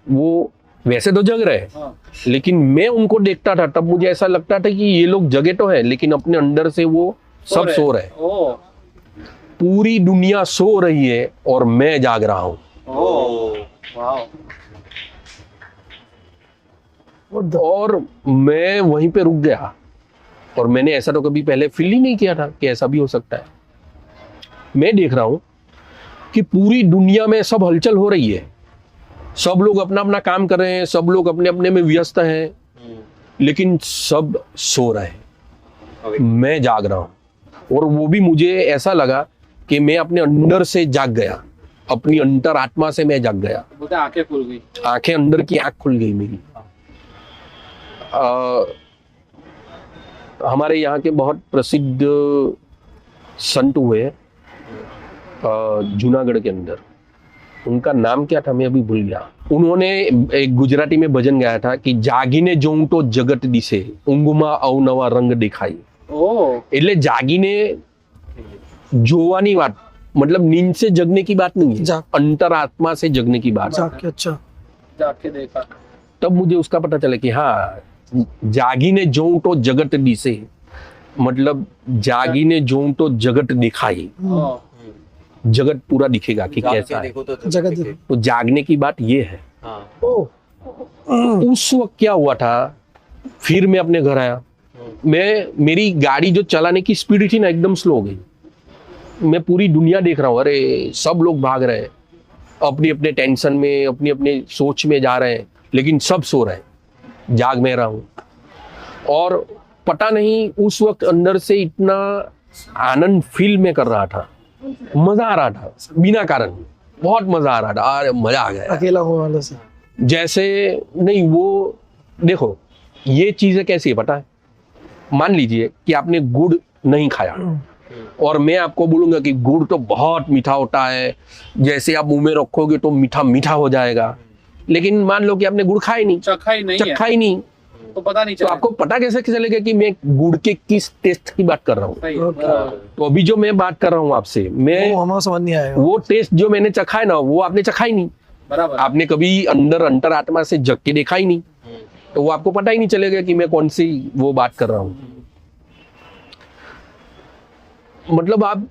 वो वैसे तो जग रहे हैं, हाँ। लेकिन मैं उनको देखता था, तब मुझे ऐसा लगता था कि ये लोग जगे तो है, लेकिन अपने अंदर से वो सब सो रहे हैं। ओ पूरी दुनिया सो रही है और मैं जाग रहा हूं। वाओ और मैं वहीं पे रुक गया, और मैंने ऐसा तो कभी पहले फील ही नहीं किया था कि ऐसा भी हो सकता है। मैं देख रहा हूं कि पूरी दुनिया में सब हलचल हो रही है, सब लोग अपना अपना काम कर रहे हैं, सब लोग अपने अपने में व्यस्त हैं, लेकिन सब सो रहे हैं, मैं जाग रहा हूं। और वो भी मुझे ऐसा लगा कि मैं अपने अंदर से जाग गया, अपनी अंतर आत्मा से मैं जाग गया। बोलते आंखें खुल गई। आंखें, अंदर की आंख खुल गई मेरी। हमारे यहाँ के बहुत प्रसिद्ध संत हुए जूनागढ़ के अंदर, उनका नाम क्या था मैं अभी भूल गया। उन्होंने एक गुजराती में भजन गाया था कि जागीने जोऊं तो जगत दिसे, ઊંઘમાં અવનવા રંગ દેખાય। એટલે જાગીને જોવાની વાત, मतलब नींद से जगने की बात नहीं है, अंतरात्मा से जगने की बात। जाग के, अच्छा, जाके देखा। तब मुझे उसका पता चला कि हाँ, जागीने जोऊं तो जगत दिसे, मतलब जागीने जोऊं तो जगत दिखाई, जगत पूरा दिखेगा कि कैसा है। देखो तो जगत दिखे। तो जागने की बात ये है। हाँ उस वक्त क्या हुआ था, फिर मैं अपने घर आया, मेरी गाड़ी जो चलाने की स्पीड थी ना, एकदम स्लो हो गई। मैं पूरी दुनिया देख रहा हूँ, अरे सब लोग भाग रहे हैं, अपनी अपने टेंशन में, अपनी अपनी सोच में जा रहे हैं, लेकिन सब सो रहे हैं, जाग मैं रहा हूँ। और पता नहीं उस वक्त अंदर से इतना आनंद फील में कर रहा था, मजा आ रहा था बिना कारण, बहुत मजा आ रहा था। अरे मजा आ गया, अकेला होने वाले से। जैसे नहीं, वो देखो ये चीजें कैसी है पता है, मान लीजिए कि आपने गुड़ नहीं खाया और मैं आपको बोलूंगा कि गुड़ तो बहुत मीठा होता है, जैसे आप मुंह में रखोगे तो मीठा मीठा हो जाएगा, लेकिन मान लो कि आपने गुड़ खाया नहीं, चखा ही नहीं नहीं, तो पता नहीं तो चला। आपको पता कैसे चलेगा कि मैं गुड़ के किस टेस्ट की बात कर रहा हूँ। सही है। Okay. तो अभी जो मैं बात कर रहा हूँ आपसे, मैं वो हमें समझ नहीं आएगा। वो टेस्ट जो मैंने चखा है ना, वो आपने चखा ही नहीं, बराबर। आपने कभी अंदर अंतरात्मा से जग के देखा ही नहीं, तो वो आपको पता ही नहीं चलेगा कि मैं कौन सी वो बात कर रहा हूँ। मतलब आप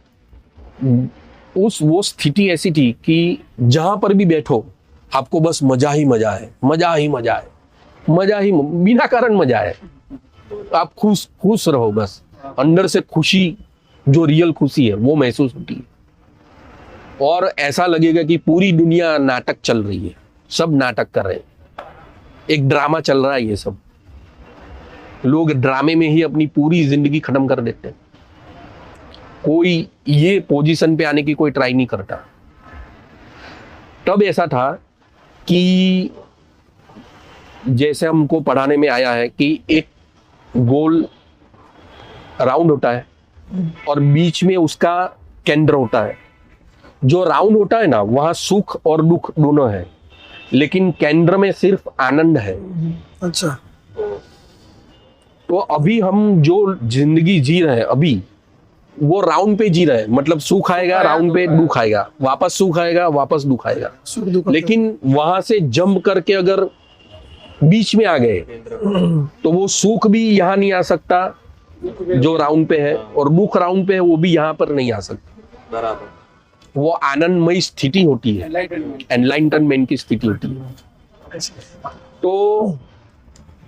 वो स्थिति ऐसी थी कि जहां पर भी बैठो आपको बस मजा ही मजा है, मजा ही मजा है, मजा ही, बिना कारण मजा है। आप खुश रहो, बस अंदर से खुशी, जो रियल खुशी है वो महसूस होती है। और ऐसा लगेगा कि पूरी दुनिया नाटक चल रही है, सब नाटक कर रहे हैं, एक ड्रामा चल रहा है। ये सब लोग ड्रामे में ही अपनी पूरी जिंदगी खत्म कर देते हैं, कोई ये पोजीशन पे आने की कोई ट्राई नहीं करता। तब ऐसा था कि जैसे हमको पढ़ाने में आया है कि एक गोल राउंड होता है और बीच में उसका केंद्र होता है। जो राउंड होता है ना, वहां सुख और दुख दोनों है, लेकिन केंद्र में सिर्फ आनंद है। अच्छा, तो अभी हम जो जिंदगी जी रहे हैं अभी, वो राउंड पे जी रहे हैं, मतलब सुख आएगा राउंड पे, दुख आएगा वापस, सुख आएगा वापस, दुख आएगा। सुख दुख। लेकिन वहां से जंप करके अगर बीच में आ गए तो वो सुख भी यहाँ नहीं आ सकता जो राउंड पे है, और दुख राउंड पे है वो भी यहाँ पर नहीं आ सकता। बराबर। वो आनंदमयी स्थिति होती है, एनलाइटनमेंट की स्थिति होती है। तो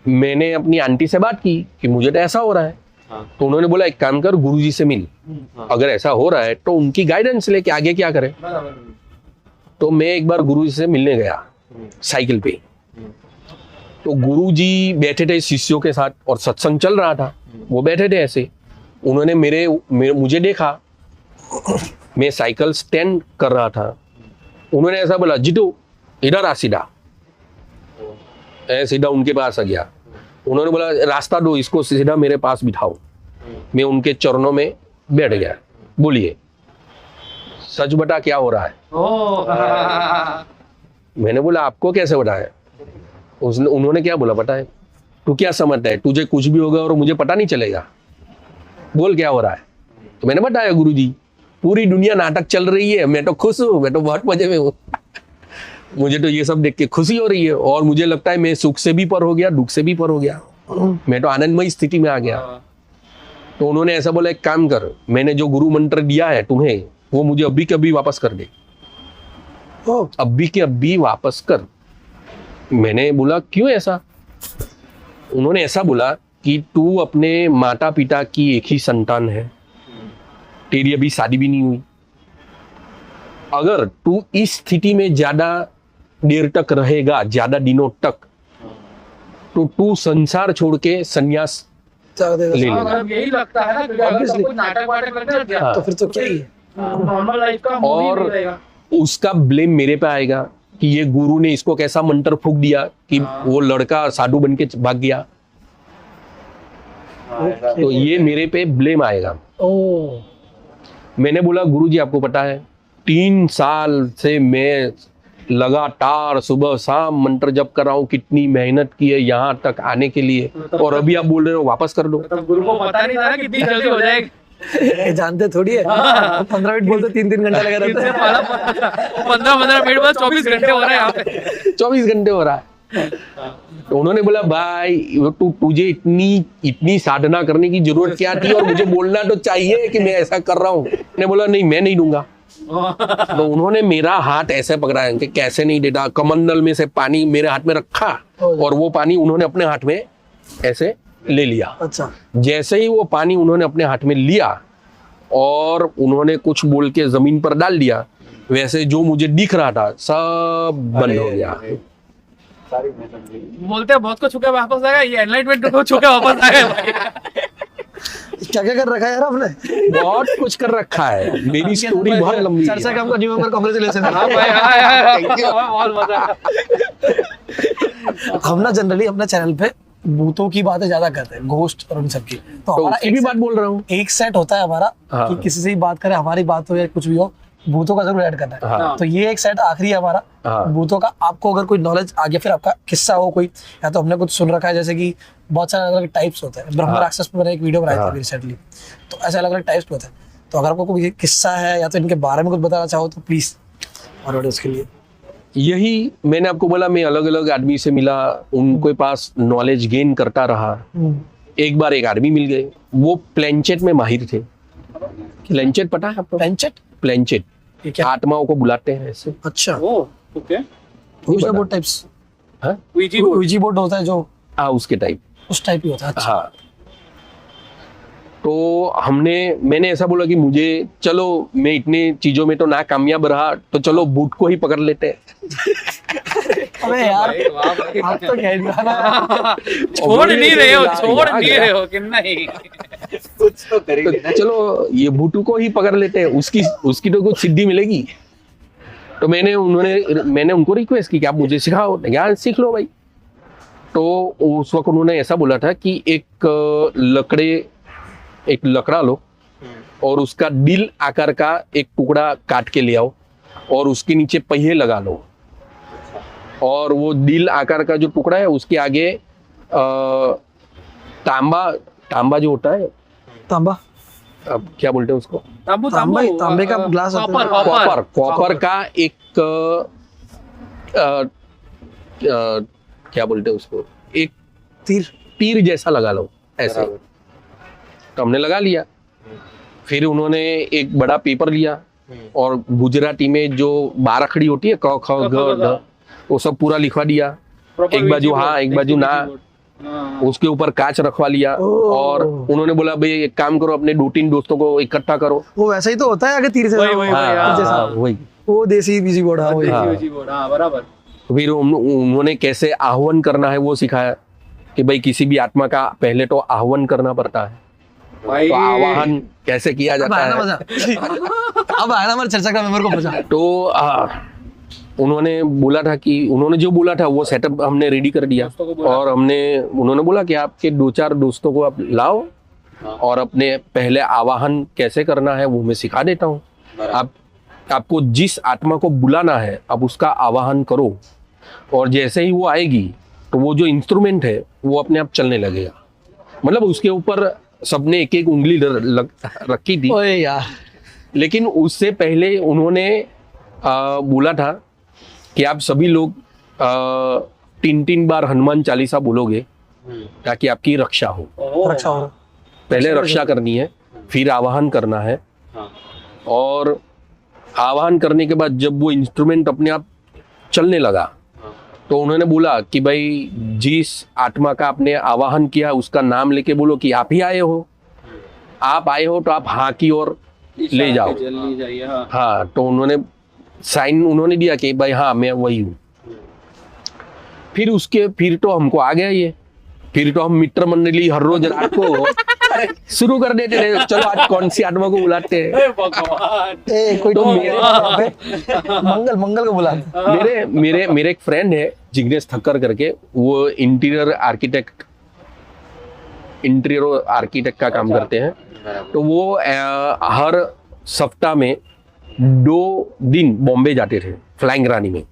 मैंने अपनी आंटी से बात की कि मुझे तो ऐसा हो रहा है। तो उन्होंने बोला एक काम कर, गुरुजी से मिल, अगर ऐसा हो रहा है तो उनकी गाइडेंस लेके आगे क्या करें। तो मैं एक बार गुरुजी से मिलने गया साइकिल पे। तो गुरुजी बैठे थे शिष्यों के साथ और सत्संग चल रहा था, वो बैठे थे ऐसे। उन्होंने मुझे देखा, मैं साइकिल स्टैंड कर रहा था। उन्होंने ऐसा बोला, जीतू इधर आ सीधा। सीधा उनके पास आ गया। उन्होंने बोला रास्ता दो, इसको सीधा मेरे पास बिठाओ। मैं उनके चरणों में बैठ गया। बोलिए सच बता क्या हो रहा है। मैंने बोला आपको कैसे बताया। उन्होंने क्या बोला पता है, तू क्या समझता है, तुझे कुछ भी होगा और मुझे पता नहीं चलेगा, बोल क्या हो रहा है। तो मैंने बताया गुरुजी पूरी दुनिया नाटक चल रही है, मैं तो खुश हूँ, मैं तो बहुत मजे में हूँ। मुझे तो ये सब देख के खुशी हो रही है और मुझे लगता है मैं सुख से भी पर हो गया, दुख से भी पर हो गया, मैं तो आनंदमय स्थिति में आ गया। तो उन्होंने ऐसा बोला एक काम कर, मैंने जो गुरु मंत्र दिया है तुम्हें वो मुझे अभी के अभी वापस कर दे, अभी के अभी वापस कर। मैंने बोला क्यों ऐसा। उन्होंने ऐसा बोला कि तू अपने माता पिता की एक ही संतान है, तेरी अभी शादी भी नहीं हुई, अगर तू इस स्थिति में ज्यादा देर तक रहेगा, ज्यादा दिनों तक, तो तू संसार छोड़ के संन्यास ले लेगा। यही लगता है ना, कुछ नाटक वाटक करते हैं तो फिर तो क्या ही है। नॉर्मल लाइफ का मूड ही और नहीं रहेगा। उसका ब्लेम मेरे पे आएगा कि ये गुरु ने इसको कैसा मंत्र फूंक दिया कि वो लड़का साधु बन के भाग गया। तो ये मेरे पे ब्लेम आएगा। मैंने बोला गुरुजी आपको पता है 3 साल से मैं लगातार सुबह शाम मंत्र जप कर रहा हूँ, कितनी मेहनत की है यहाँ तक आने के लिए, और अभी आप बोल रहे हो वापस कर दो। तब गुरु को पता नहीं था ना कितनी जल्दी हो जाएगी। जानते थोड़ी है, 15 मिनट बोलते 3-3 घंटा लगा रहता है। 15 मिनट बाद 24 घंटे हो रहे हैं यहाँ पे। 24 घंटे हो रहा है। तो उन्होंने बोला भाई तुझे इतनी साधना करने की जरूरत क्या थी, और मुझे बोलना तो चाहिए कि मैं ऐसा कर रहा हूँ। मैंने बोला नहीं मैं नहीं दूंगा। तो उन्होंने मेरा हाथ ऐसे पकड़ा कि कैसे नहीं देता, कमंडल में से पानी मेरे हाथ में रखा और वो पानी उन्होंने अपने हाथ में ऐसे ले लिया। अच्छा, जैसे ही वो पानी उन्होंने अपने हाथ में लिया और उन्होंने कुछ बोल के जमीन पर डाल दिया, वैसे जो मुझे दिख रहा था सब बंद हो गया। बोलते हैं बहुत को छुके वापस आएगा, ये एनलाइटमेंट को छुके वापस आएगा। क्या क्या कर रखा है यार आपने। बहुत कुछ कर रखा है, मेरी स्टोरी बहुत लंबी है। चर्चा का हमको न्यू मेंबर कांग्रेचुलेशन। हाँ भाई, हाँ, बहुत मजा आया। हम ना जनरली अपने चैनल पे भूतों की बातें ज्यादा करते हैं, घोस्ट और उन सब की। तो हमारा उसकी भी बात बोल रहा हूँ। एक सेट होता है हमारा हाँ। कि किसी से ही बात करें, हमारी बात हो या कुछ भी हो, भूतों का जरूर ऐड करना है। हाँ। तो ये एक सेट आखिरी है हमारा हाँ। भूतों का। आपको अगर कोई नॉलेज आ गया, फिर आपका किस्सा हो कोई, या तो हमने कुछ सुन रखा है, जैसे कि बहुत सारे अलग अलग टाइप्स होते हैं। ब्रह्म राक्षस पे मैंने एक वीडियो बनाई थी रिसेंटली, तो ऐसे अलग अलग टाइप्स होते हैं। तो अगर आपको कोई किस्सा है या तो इनके बारे में कुछ बताना चाहो तो प्लीज, और उसके लिए यही मैंने आपको बोला, मैं अलग अलग आदमी से मिला, उनके पास नॉलेज गेन करता रहा। एक बार एक आदमी मिल गए, वो प्लेनचेट में माहिर थे। प्लेनचेट पता है आपको? पेंचेट, प्लेनचेट ये क्या? आत्माओं को बुलाते हैं ऐसे। अच्छा, ओके। ouija board types. हाँ ouija बोर्ड होता है जो हाँ उसके टाइप। उस टाइप ही होता है। अच्छा। हाँ, तो मैंने ऐसा बोला कि मुझे चलो, मैं इतने चीजों में तो ना कामयाब रहा, तो चलो भूत को ही पकड़ लेते हैं। अबे यार आप तो कह दिया छोड़ नहीं रहे हो कि नहीं। कुछ तो करेंगे तो चलो ये भूतू को ही पकड़ लेते हैं, उसकी तो कुछ सिद्धि मिलेगी। तो मैंने उनको रिक्वेस्ट की कि आप मुझे सिखाओ। यार सीख लो भाई। तो उस वक्त उन्होंने ऐसा बोला था कि एक लकड़ा लो और उसका दिल आकार का एक टुकड़ा काट के ले आओ और उसके नीचे पहिए लगा लो, और वो दिल आकार का जो टुकड़ा है उसके आगे तांबा जो होता है, तांबा, अब क्या बोलते हैं उसको, तांबे का ग्लास होता है। कॉपर का एक क्या बोलते हैं उसको, एक तीर जैसा लगा लो ऐसे। तो हमने लगा लिया। फिर उन्होंने एक बड़ा पेपर लिया और गुजराती में जो बाराखड़ी होती है क ख ग ढ, वो सब पूरा लिखवा दिया, एक बाजू हाँ एक बाजू ना। उसके ऊपर कांच रखवा लिया और उन्होंने बोला भाई एक काम करो, अपने 2-3 दोस्तों को इकट्ठा करो। वो वैसा ही तो होता है आगे तीर से हाँ, वही वो देसी बिजी बोर्ड। हाँ, बराबर। फिर उन्होंने कैसे आह्वान करना है वो सिखाया कि भाई किसी भी आत्मा का पहले तो आह्वान करना पड़ता है, भाई तो आवाहन कैसे किया जाता है। अब आया ना हमारे चर्चा का मेंबर को मजा। तो उन्होंने बोला था कि उन्होंने जो बोला था वो सेटअप हमने रेडी कर दिया और उन्होंने बोला कि आपके 2-4 दोस्तों को आप लाओ और अपने पहले आवाहन कैसे करना है वो मैं सिखा देता हूँ। आपको जिस आत्मा को बुलाना है आप उसका आवाहन करो और जैसे ही वो आएगी तो वो जो इंस्ट्रूमेंट है वो अपने आप चलने लगेगा। मतलब उसके ऊपर सबने एक उंगली रखी थी। ओए यार, लेकिन उससे पहले उन्होंने बोला था कि आप सभी लोग 3-3 बार हनुमान चालीसा बोलोगे ताकि आपकी रक्षा हो। रक्षा हो। पहले रक्षा करनी है, फिर आवाहन करना है और आवाहन करने के बाद जब वो इंस्ट्रूमेंट अपने आप चलने लगा तो उन्होंने बोला कि भाई जिस आत्मा का आपने आवाहन किया उसका नाम लेके बोलो कि आप ही आए हो। आप आए हो तो आप हाँ की ओर ले जाओ। हाँ, तो उन्होंने साइन उन्होंने दिया कि भाई हाँ मैं वही हूँ। फिर तो हमको आ गया ये। फिर तो हम मित्र मंडली हर रोज रात को शुरू कर देते थे, चलो आज कौन सी आत्मा को बुलाते हैं। कोई तो मंगल को बुला। मेरे एक फ्रेंड है जिग्नेश ठक्कर करके, वो इंटीरियर आर्किटेक्ट का काम करते हैं। तो वो हर सप्ताह में 2 दिन बॉम्बे जाते थे फ्लाइंग रानी में।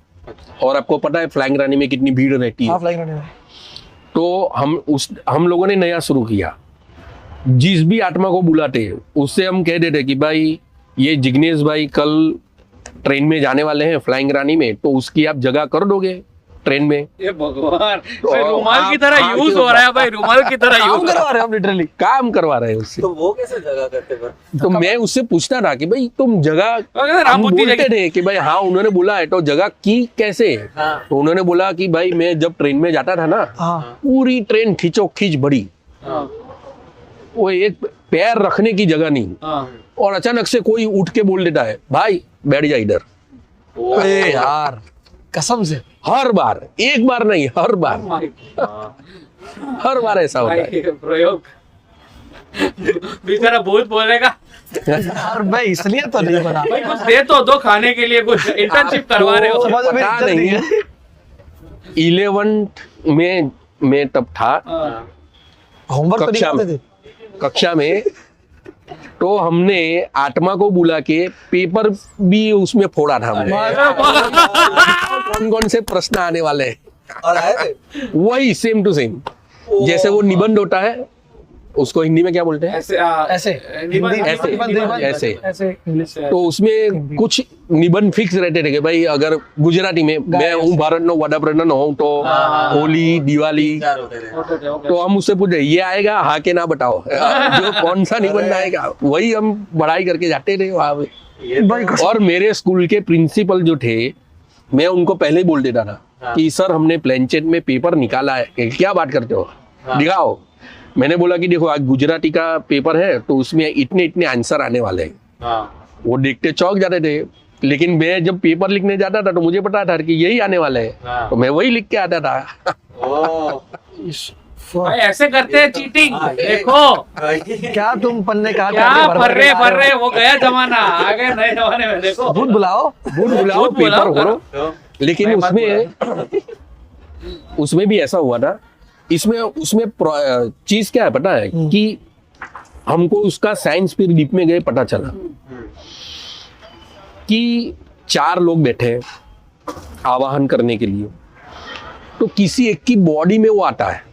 और आपको पता है फ्लाइंग रानी में कितनी भीड़ रहती है। फ्लाइंग रानी में तो हम लोगों ने नया शुरू किया, जिस भी आत्मा को बुलाते हैं उससे हम कह देते कि भाई ये जिग्नेश भाई कल ट्रेन में जाने वाले हैं फ्लाइंग रानी में, तो उसकी आप जगह कर दोगे ट्रेन में। ये भगवान, भाई रुमाल की तरह यूज हो रहा है भाई, रुमाल की तरह यूज करवा रहे हैं, लिटरली काम करवा रहे हैं उससे। तो वो कैसे जगह करते हैं? तो मैं उससे पूछता था कि भाई तुम जगह, हम बोलते थे कि भाई हाँ उन्होंने बोला है तो जगह की कैसे। तो उन्होंने बोला कि भाई मैं जब ट्रेन में जाता था ना, पूरी ट्रेन खींचो खींच भरी, वो एक पैर रखने की जगह नहीं, और अचानक से कोई उठ के बोल देता है भाई बैठ जा इधर। यार कसम से हर बार, एक बार नहीं हर बार, हर बार ऐसा होता है। प्रयोग बेचारा भूत बोलेगा यार मैं इसलिए तो नहीं बना। भाई कुछ दे तो दो खाने के लिए, कुछ इंटर्नशिप करवा रहे हो। पता नहीं 11th में मैं तब था होमवर्क कक्षा में, तो हमने आत्मा को बुला के पेपर भी उसमें फोड़ा था हमने। कौन कौन से प्रश्न आने वाले हैं, वही सेम टू सेम। जैसे वो निबंध होता है, उसको हिंदी में क्या बोलते हैं? ऐसे। तो उसमें कुछ निबंध फिक्स रहते थे कि भाई अगर गुजराती में मैं हूँ भारत नो वडाप्रधान हूँ तो होली दिवाली, तो हम उससे पूछे ये आएगा हाँ के ना बताओ, जो कौन सा निबंध आएगा वही हम पढ़ाई करके जाते थे वहां पे। और मेरे स्कूल के प्रिंसिपल जो थे, मैं उनको पहले ही बोल देता था कि सर हमने प्लेनचेट में पेपर निकाला है, क्या बात करते हो दिखाओ। मैंने बोला कि देखो आज गुजराती का पेपर है तो उसमें इतने इतने आंसर आने वाले हैं। वो देखते चौंक जाते थे, लेकिन मैं जब पेपर लिखने जाता था तो मुझे पता था कि यही आने वाले हैं, तो मैं वही लिख के आता था। भाई ऐसे करते हैं चीटिंग। देखो क्या तुम पन्ने का क्या भर रहे, वो गया जमाना, आ गए नए जमाने में। देखो भूत बुलाओ पेपर करो। लेकिन उसमें भी ऐसा हुआ था, उसमें चीज क्या है पता है कि हमको उसका साइंस फिर डीप में गए पता चला कि 4 लोग बैठे हैं आवाहन करने के लिए, तो किसी एक की बॉडी में वो आता है।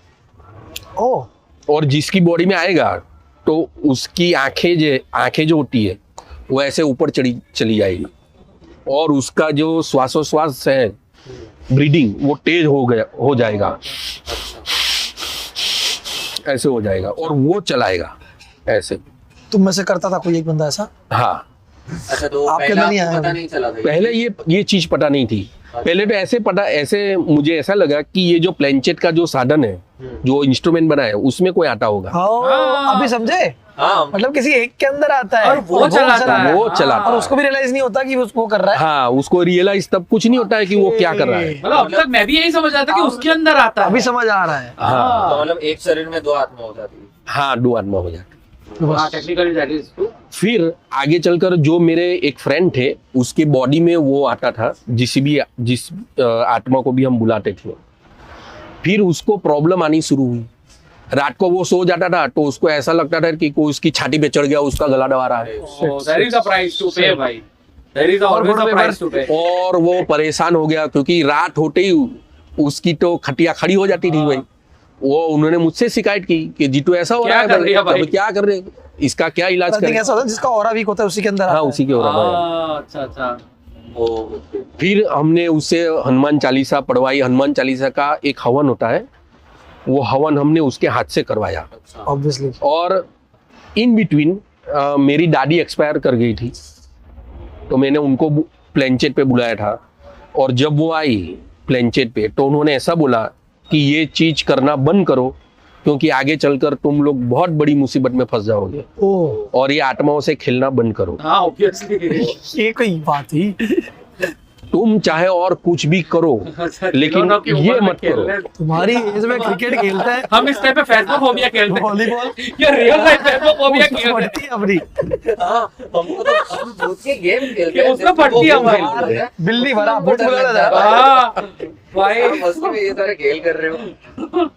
और जिसकी बॉडी में आएगा तो उसकी आंखें जो होती है वो ऐसे ऊपर चली जाएगी, और उसका जो श्वासोश्वास है ब्रीदिंग वो तेज हो जाएगा, ऐसे हो जाएगा, और वो चलाएगा ऐसे। तुम में से करता था कोई एक बंदा ऐसा? हाँ। अच्छा, तो आपके पहले नहीं आया? पता नहीं चला था? पहले ये चीज पता नहीं थी। पहले तो ऐसे मुझे ऐसा लगा कि ये जो प्लेनचेट का जो साधन है, जो इंस्ट्रूमेंट बना है, उसमें कोई आता होगा। हाँ, अभी समझे? हाँ मतलब किसी एक के अंदर आता है और वो चलाता है। वो चलाता और है। उसको भी रियलाइज नहीं होता कि उसको कर रहा है। हाँ, उसको रियलाइज तब कुछ नहीं होता है कि वो क्या कर रहा है। मतलब अब तक मैं भी यही समझ रहा था कि उसके अंदर आता है। अभी समझ आ रहा है। हाँ तो मतलब एक शरीर में 2 आत्मा हो जाती है। हाँ, 2 आत्मा हो जाता है। Technically that is true. फिर आगे चलकर जो मेरे एक फ्रेंड थे, उसके बॉडी में वो आता था, जिस आत्मा को भी हम बुलाते थे। फिर उसको प्रॉब्लम आनी शुरू हुई। रात को वो सो जाता था तो उसको ऐसा लगता था कि कोई उसकी छाती पे चढ़ गया, उसका गला दबा रहा है। There is a price to pay भाई, there is always a price to pay. और वो परेशान हो गया क्योंकि रात होते ही उसकी तो खटिया खड़ी हो जाती थी भाई। वो उन्होंने मुझसे शिकायत की कि जीतू ऐसा हो रहा है कर रही है भाई? तो क्या कर रहे हैं? इसका क्या इलाज I think करें? ऐसा होता है जिसका ऑरा वीक होता है उसी के अंदर हाँ, आता है। उसी के हो रहा है। अच्छा अच्छा। वो फिर हमने उससे हनुमान चालीसा पढ़वाई। हनुमान चालीसा का एक हवन होता है, वो हवन हमने उसके हाथ से करवाया। Obviously। और इन बिटवीन मेरी दादी एक्सपायर कर गई थी, तो मैंने उनको प्लेनचेट पे बुलाया था। और जब वो आई प्लेनचेट पे तो उन्होंने ऐसा बोला कि ये चीज करना बंद करो, क्योंकि आगे चलकर तुम लोग बहुत बड़ी मुसीबत में फंस जाओगे, ओह, और ये आत्माओं से खेलना बंद करो। हाँ ऑब्वियसली। ये कोई बात ही। तुम चाहे और कुछ भी करो, लेकिन ये मत करो। तुम्हारी एज में क्रिकेट खेलता है, हम इस टाइप पे फेसबुकोफोबिया खेलते हैं। वॉलीबॉल ये रियल लाइफ फेसबुकोफोबिया खेलते हैं। पड़ती है अपनी। हाँ, हमको तो हम भूत के गेम खेलते हैं। उसमें पड़ती है वो हमारी। खेलते हैं। बिल्ली भरा हमको भूत डर बुलाया लगता है। जाता है। हाँ भाई आप मस्ती में ये सारे खेल कर रहे हो।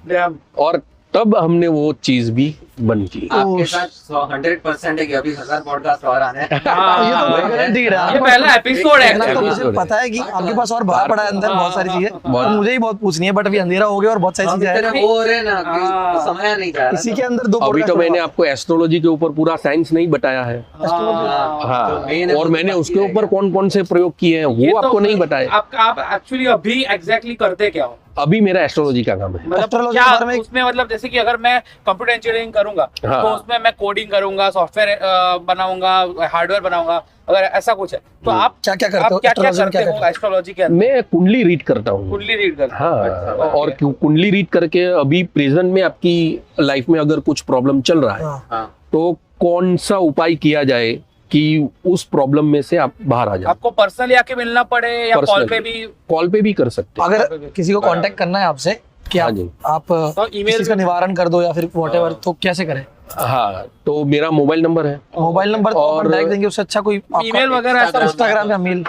damn। और तब हमने वो चीज भी बंद की। आपके साथ 100% है कि अभी 1000 पॉडकास्ट और आने हैं। ये तो गारंटीड है। ये पहला एपिसोड है इतना तो मुझे episode है। पता है कि आपके पास और बाहर पड़ा है अंदर बहुत सारी चीजें, बहुत। और मुझे ही बहुत पूछनी है, बट अभी अंधेरा हो गया और बहुत सारी हम चीजें इतने हैं। वो हो रहे हैं ना कि हाँ। समय नहीं जा रहा। इसी के अंदर 2 अभी तो मैंने आपको एस्ट्रोलॉजी के ऊपर पूरा साइंस नहीं बताया है। हाँ। जो main हाँ, है और वो मैंने तो उसके बाकी ऊपर कौन कौन से प्रयोग किए हैं ये वो तो आपको नहीं बताया। आप एक्चुअली अभी एग्जैक्टली करते क्या हो? अभी मेरा एस्ट्रोलॉजी का काम है। मतलब Astrology क्या के बारे में उसमें, मतलब जैसे कि अगर मैं कंप्यूटर इंजीनियरिंग करूंगा हाँ। तो उसमें मैं कोडिंग करूंगा, सॉफ्टवेयर बनाऊंगा, हार्डवेयर बनाऊंगा, अगर ऐसा कुछ है तो आप क्या क्या करते आप हो? क्या क्या Astrology में क्या करते हो करते हो? एस्ट्रोलॉजी के अंदर? मैं कुंडली रीड करता हूँ। कुंडली रीड करते हो? हाँ, अच्छा, और कुंडली रीड करके अभी प्रेजेंट में आपकी लाइफ में अगर कुछ प्रॉब्लम चल रहा है हाँ। हाँ। तो कौन सा उपाय किया जाए कि उस प्रॉब्लम में से आप बाहर आ जाए। आपको पर्सनली आके मिलना पड़े या कॉल Personally। पे भी? कॉल पे भी कर सकते हैं। अगर किसी को कांटेक्ट करना है आपसे कि हाँ आप जी। आप तो इस email चीज का निवारण कर दो या फिर व्हाटएवर, तो कैसे करें? हाँ, तो मेरा मोबाइल नंबर है, मोबाइल नंबर तो और- अपन डायरेक्ट देंगे, उससे अच्छा कोई ईमेल वगैरह ऐसा इंस्टाग्राम या मेल।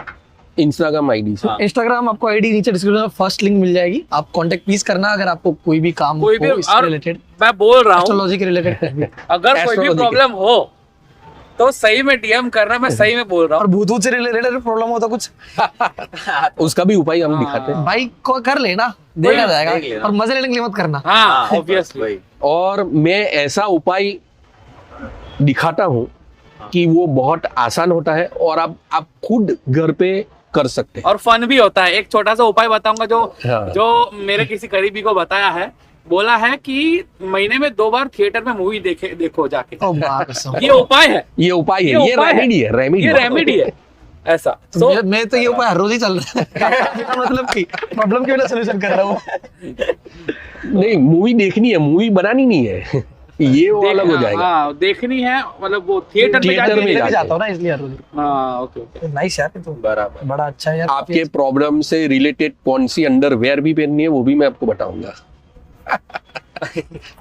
इंस्टाग्राम आईडी से। इंस्टाग्राम आपको आईडी नीचे डिस्क्रिप्शन में फर्स्ट लिंक मिल जाएगी, आप कांटेक्ट प्लीज करना अगर आपको कोई भी काम कोई भी, हो इससे और रिलेटेड, मैं बोल रहा हूँ एस्ट्रोलॉजी के रिलेटेड। अगर कोई भी Astrology के। प्रॉब्लम हो तो सही में डीएम करना, मैं सही में बोल रहा और हूँ। भूत से रिलेटेड प्रॉब्लम हो तो कुछ उसका भी उपाय हम दिखाते हैं। भाई को कर लेना, देखा देख जाएगा, लेना। और मजे लेने के लिए मत करना। हाँ ऑब्वियसली। भाई और मैं ऐसा उपाय दिखाता हूँ कि वो बहुत आसान होता है और आप खुद घर पे कर सकते हैं। और फन भी होता है। एक छोटा सा उपाय बताऊंगा जो हाँ। जो मेरे किसी करीबी को बताया है। बोला है कि महीने में 2 बार थिएटर में मूवी देखो जाके। ओ बात कसम। ये उपाय है, ये उपाय है, ये ये उपाय है। रेमेडी है, रेमेडी ये रेमेडी है ऐसा। तो So, मैं तो ये उपाय हर रोज ही चल रहा है। बिना मतलब की प्रॉब्लम के बिना सोल्यूशन कर रहा हूँ। नहीं, मूवी देखनी है, मूवी बनानी नहीं है। ये वो अलग हो जाएगा। हाँ देखनी है, मतलब वो थिएटर में थिएटर जाके में लेके जाके। जाता हूँ ना, इसलिए हर रोज। हाँ ओके ओके। नाइस यार, ये तो बराबर। बड़ा अच्छा है यार। आपके प्रॉब्लम से रिलेटेड कौन सी अंडरवेयर भी पहननी है वो भी मैं आपको बताऊंगा।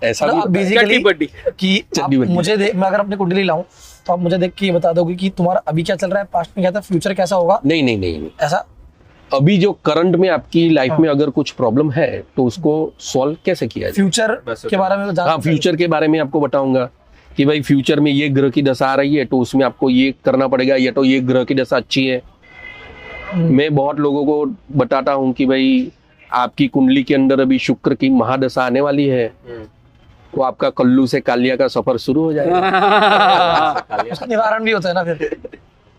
ऐसा भी मतलब आप होता है। बेसिकली चड्डी बड्डी। कि आप चड्डी बड्डी। मुझे मैं अगर अपनी कुंडली लाऊं तो आप मुझे देख के ये बता दोगे कि तुम्हारा अभी क्या चल रहा है, पास्ट में क्या था, फ्यूचर कैसा होगा, नहीं नहीं नहीं नहीं। ऐसा? अभी जो करंट में आपकी लाइफ हाँ। में अगर कुछ प्रॉब्लम है तो उसको सॉल्व कैसे किया जाए। फ्यूचर बस के बारे में तो हाँ, फ्यूचर के बारे में आपको बताऊंगा कि भाई फ्यूचर में ये ग्रह की दशा आ रही है तो उसमें आपको ये करना पड़ेगा, या तो ये ग्रह की दशा अच्छी है। मैं बहुत लोगों को बताता हूँ कि भाई आपकी कुंडली के अंदर अभी शुक्र की महादशा आने वाली है, तो आपका कल्लू से कालिया का सफर शुरू हो जाएगा। उसका निवारण भी होता है ना फिर?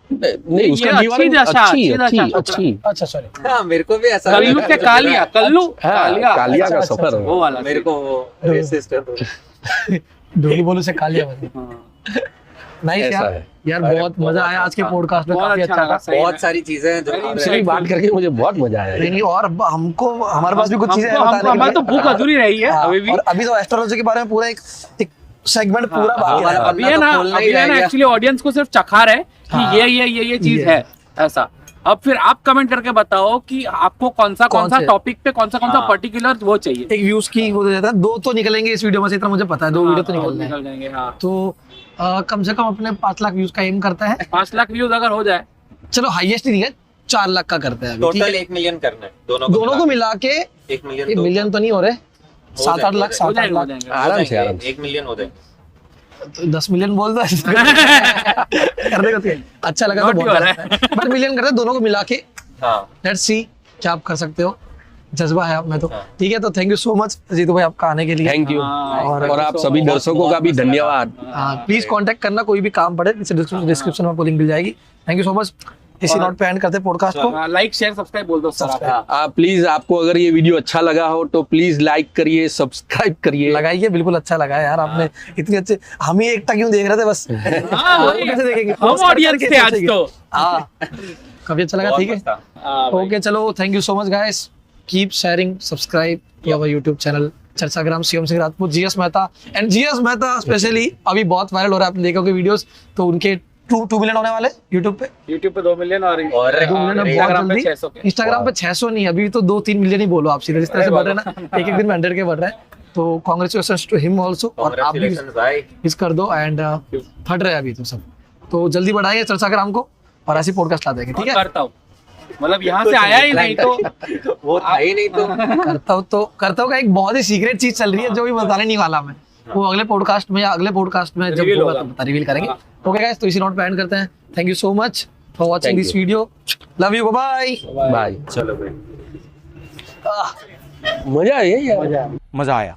नहीं, उसका ये अच्छी निवारण दशा, अच्छी अच्छी अच्छी दशा। अच्छी। अच्छा सॉरी, हाँ, मेरे को भी ऐसा कल्लू लगा। से कालिया, कल्लू हाँ, कालिया का अच्छा, सफर वो वाला मेरे को वो racist है तो। ढोली बोलू से कालिया बनी। हाँ। नाइस ऐसा यार। है। यार बहुत मजा आया आज के पॉडकास्ट में, बहुत काफी अच्छा अच्छा लगा, था। सही बहुत में। सारी चीजें हैं जो आपसे भी बात करके मुझे बहुत मजा आया। नहीं और हमको हमारे पास भी कुछ चीजें हैं हमको बताने के हमारी तो लिए। भूख अधूरी रही है हाँ, अभी भी। और अभी तो एस्ट्रोलॉजी के बारे में पूरा एक सेगमेंट पूरा बाकी हमारा है। अभी है ना, खोलना ही अभी है रह ना, गया। एक्चुअली ऑडियंस को सिर्फ चखा रहे कि हाँ। ये चीज ये। है ऐसा। अब फिर आप कमेंट करके बताओ कि आपको कौन सा कौन से? टॉपिक पे कौन सा हाँ। पर्टिकुलर वो चाहिए। एक व्यूज की वो दे देता है, 2 तो निकलेंगे इस वीडियो में से, इतना मुझे पता है, 2 वीडियो तो हाँ, निकलने हैं। निकल जाएंगे। हाँ, तो कम से कम अपने 5 लाख व्यूज का एम करते हैं। 5 लाख व्यूज अगर हो जाए, चलो हाईएस्ट ही नहीं है, 4 लाख का करते हैं अभी, ठीक टोटल है? 1 मिलियन करना है दोनों को मिला के 1 मिलियन 1 मिलियन तो नहीं हो रहे, 7-8 लाख, हो 7-8 जाएंगे, हो लाख, जाएंगे। आराम से आराम से। 1 मिलियन हो जाएंगे। तो 10 मिलियन बोल दो कर देगा तो अच्छा लगा तो Not बहुत your है। बट मिलियन करते हैं दोनों को मिला के। हाँ लेट्स सी क्या आप कर सकते हो, जज्बा है आप में तो। हाँ। ठीक है, तो thank you so much Jeetu भाई आपका आने के लिए। Thank you. हाँ, और आप सभी दर्शकों का भी धन्यवाद। प्लीज कांटेक्ट करना, कोई भी काम पड़े, डिस्क्रिप्शन में आपको लिंक मिल जाएगी। Thank you so much. इसी नोट पे एंड करते हैं पॉडकास्ट को। लाइक शेयर सब्सक्राइब बोल दो सर आप। आप प्लीज, आपको अगर ये वीडियो अच्छा लगा हो तो प्लीज लाइक करिए, सब्सक्राइब करिए। लगाइए, बिल्कुल अच्छा लगा यार आपने इतनी अच्छे, हम ही एकटा क्यों देख रहे थे बस। हाँ, वो वही। कैसे देखेंगे, हम Post कर ऑडियंस करके थे आज सोचेंगे। तो। हाँ काफी अच्छा लगा, बहुत ठीक है। मस्त था। हाँ, भाई। ओके चलो, thank you so much guys, keep sharing, subscribe to our YouTube channel Charchagram Shivam Singh Rajput, GS Mehta and GS Mehta specially अभी बहुत वायरल हो रहा है, आपने देखोगे वीडियोस, तो उनके 2 मिलियन होने वाले यूट्यूब पे, YouTube पे 2 मिलियन और 2 मिलियन बहुत Instagram पे जल्दी। 600 के। इंस्टाग्राम पे 600 नहीं, अभी तो 2-3 मिलियन ही बोलो आप, सीधे जिस तरह से बढ़ रहे हैं ना, एक दिन में 100 के बढ़ रहे हैं। तो कांग्रेचुलेशंस टू हिम आल्सो, और आप भी Congratulations भाई। मिस कर दो एंड फट रहे हैं अभी तो सब, तो जल्दी बढ़ाइए चर्चाग्राम को और ऐसी पॉडकास्ट ला देंगे, ठीक है। करता हूँ, मतलब यहाँ से आया ही नहीं तो वो था ही नहीं तो करता हूँ का एक बहुत ही सीक्रेट चीज चल रही है जो भी बताने नहीं वाला मैं, वो अगले पॉडकास्ट में या अगले पॉडकास्ट में जब Reveal होगा होगा। तो रिवील करेंगे। ओके गाइस, तो इसी नोट पे एंड करते हैं। Thank you so much for watching Thank this video, love you, bye bye. चलो भाई। मजा आया यार। मजा आया।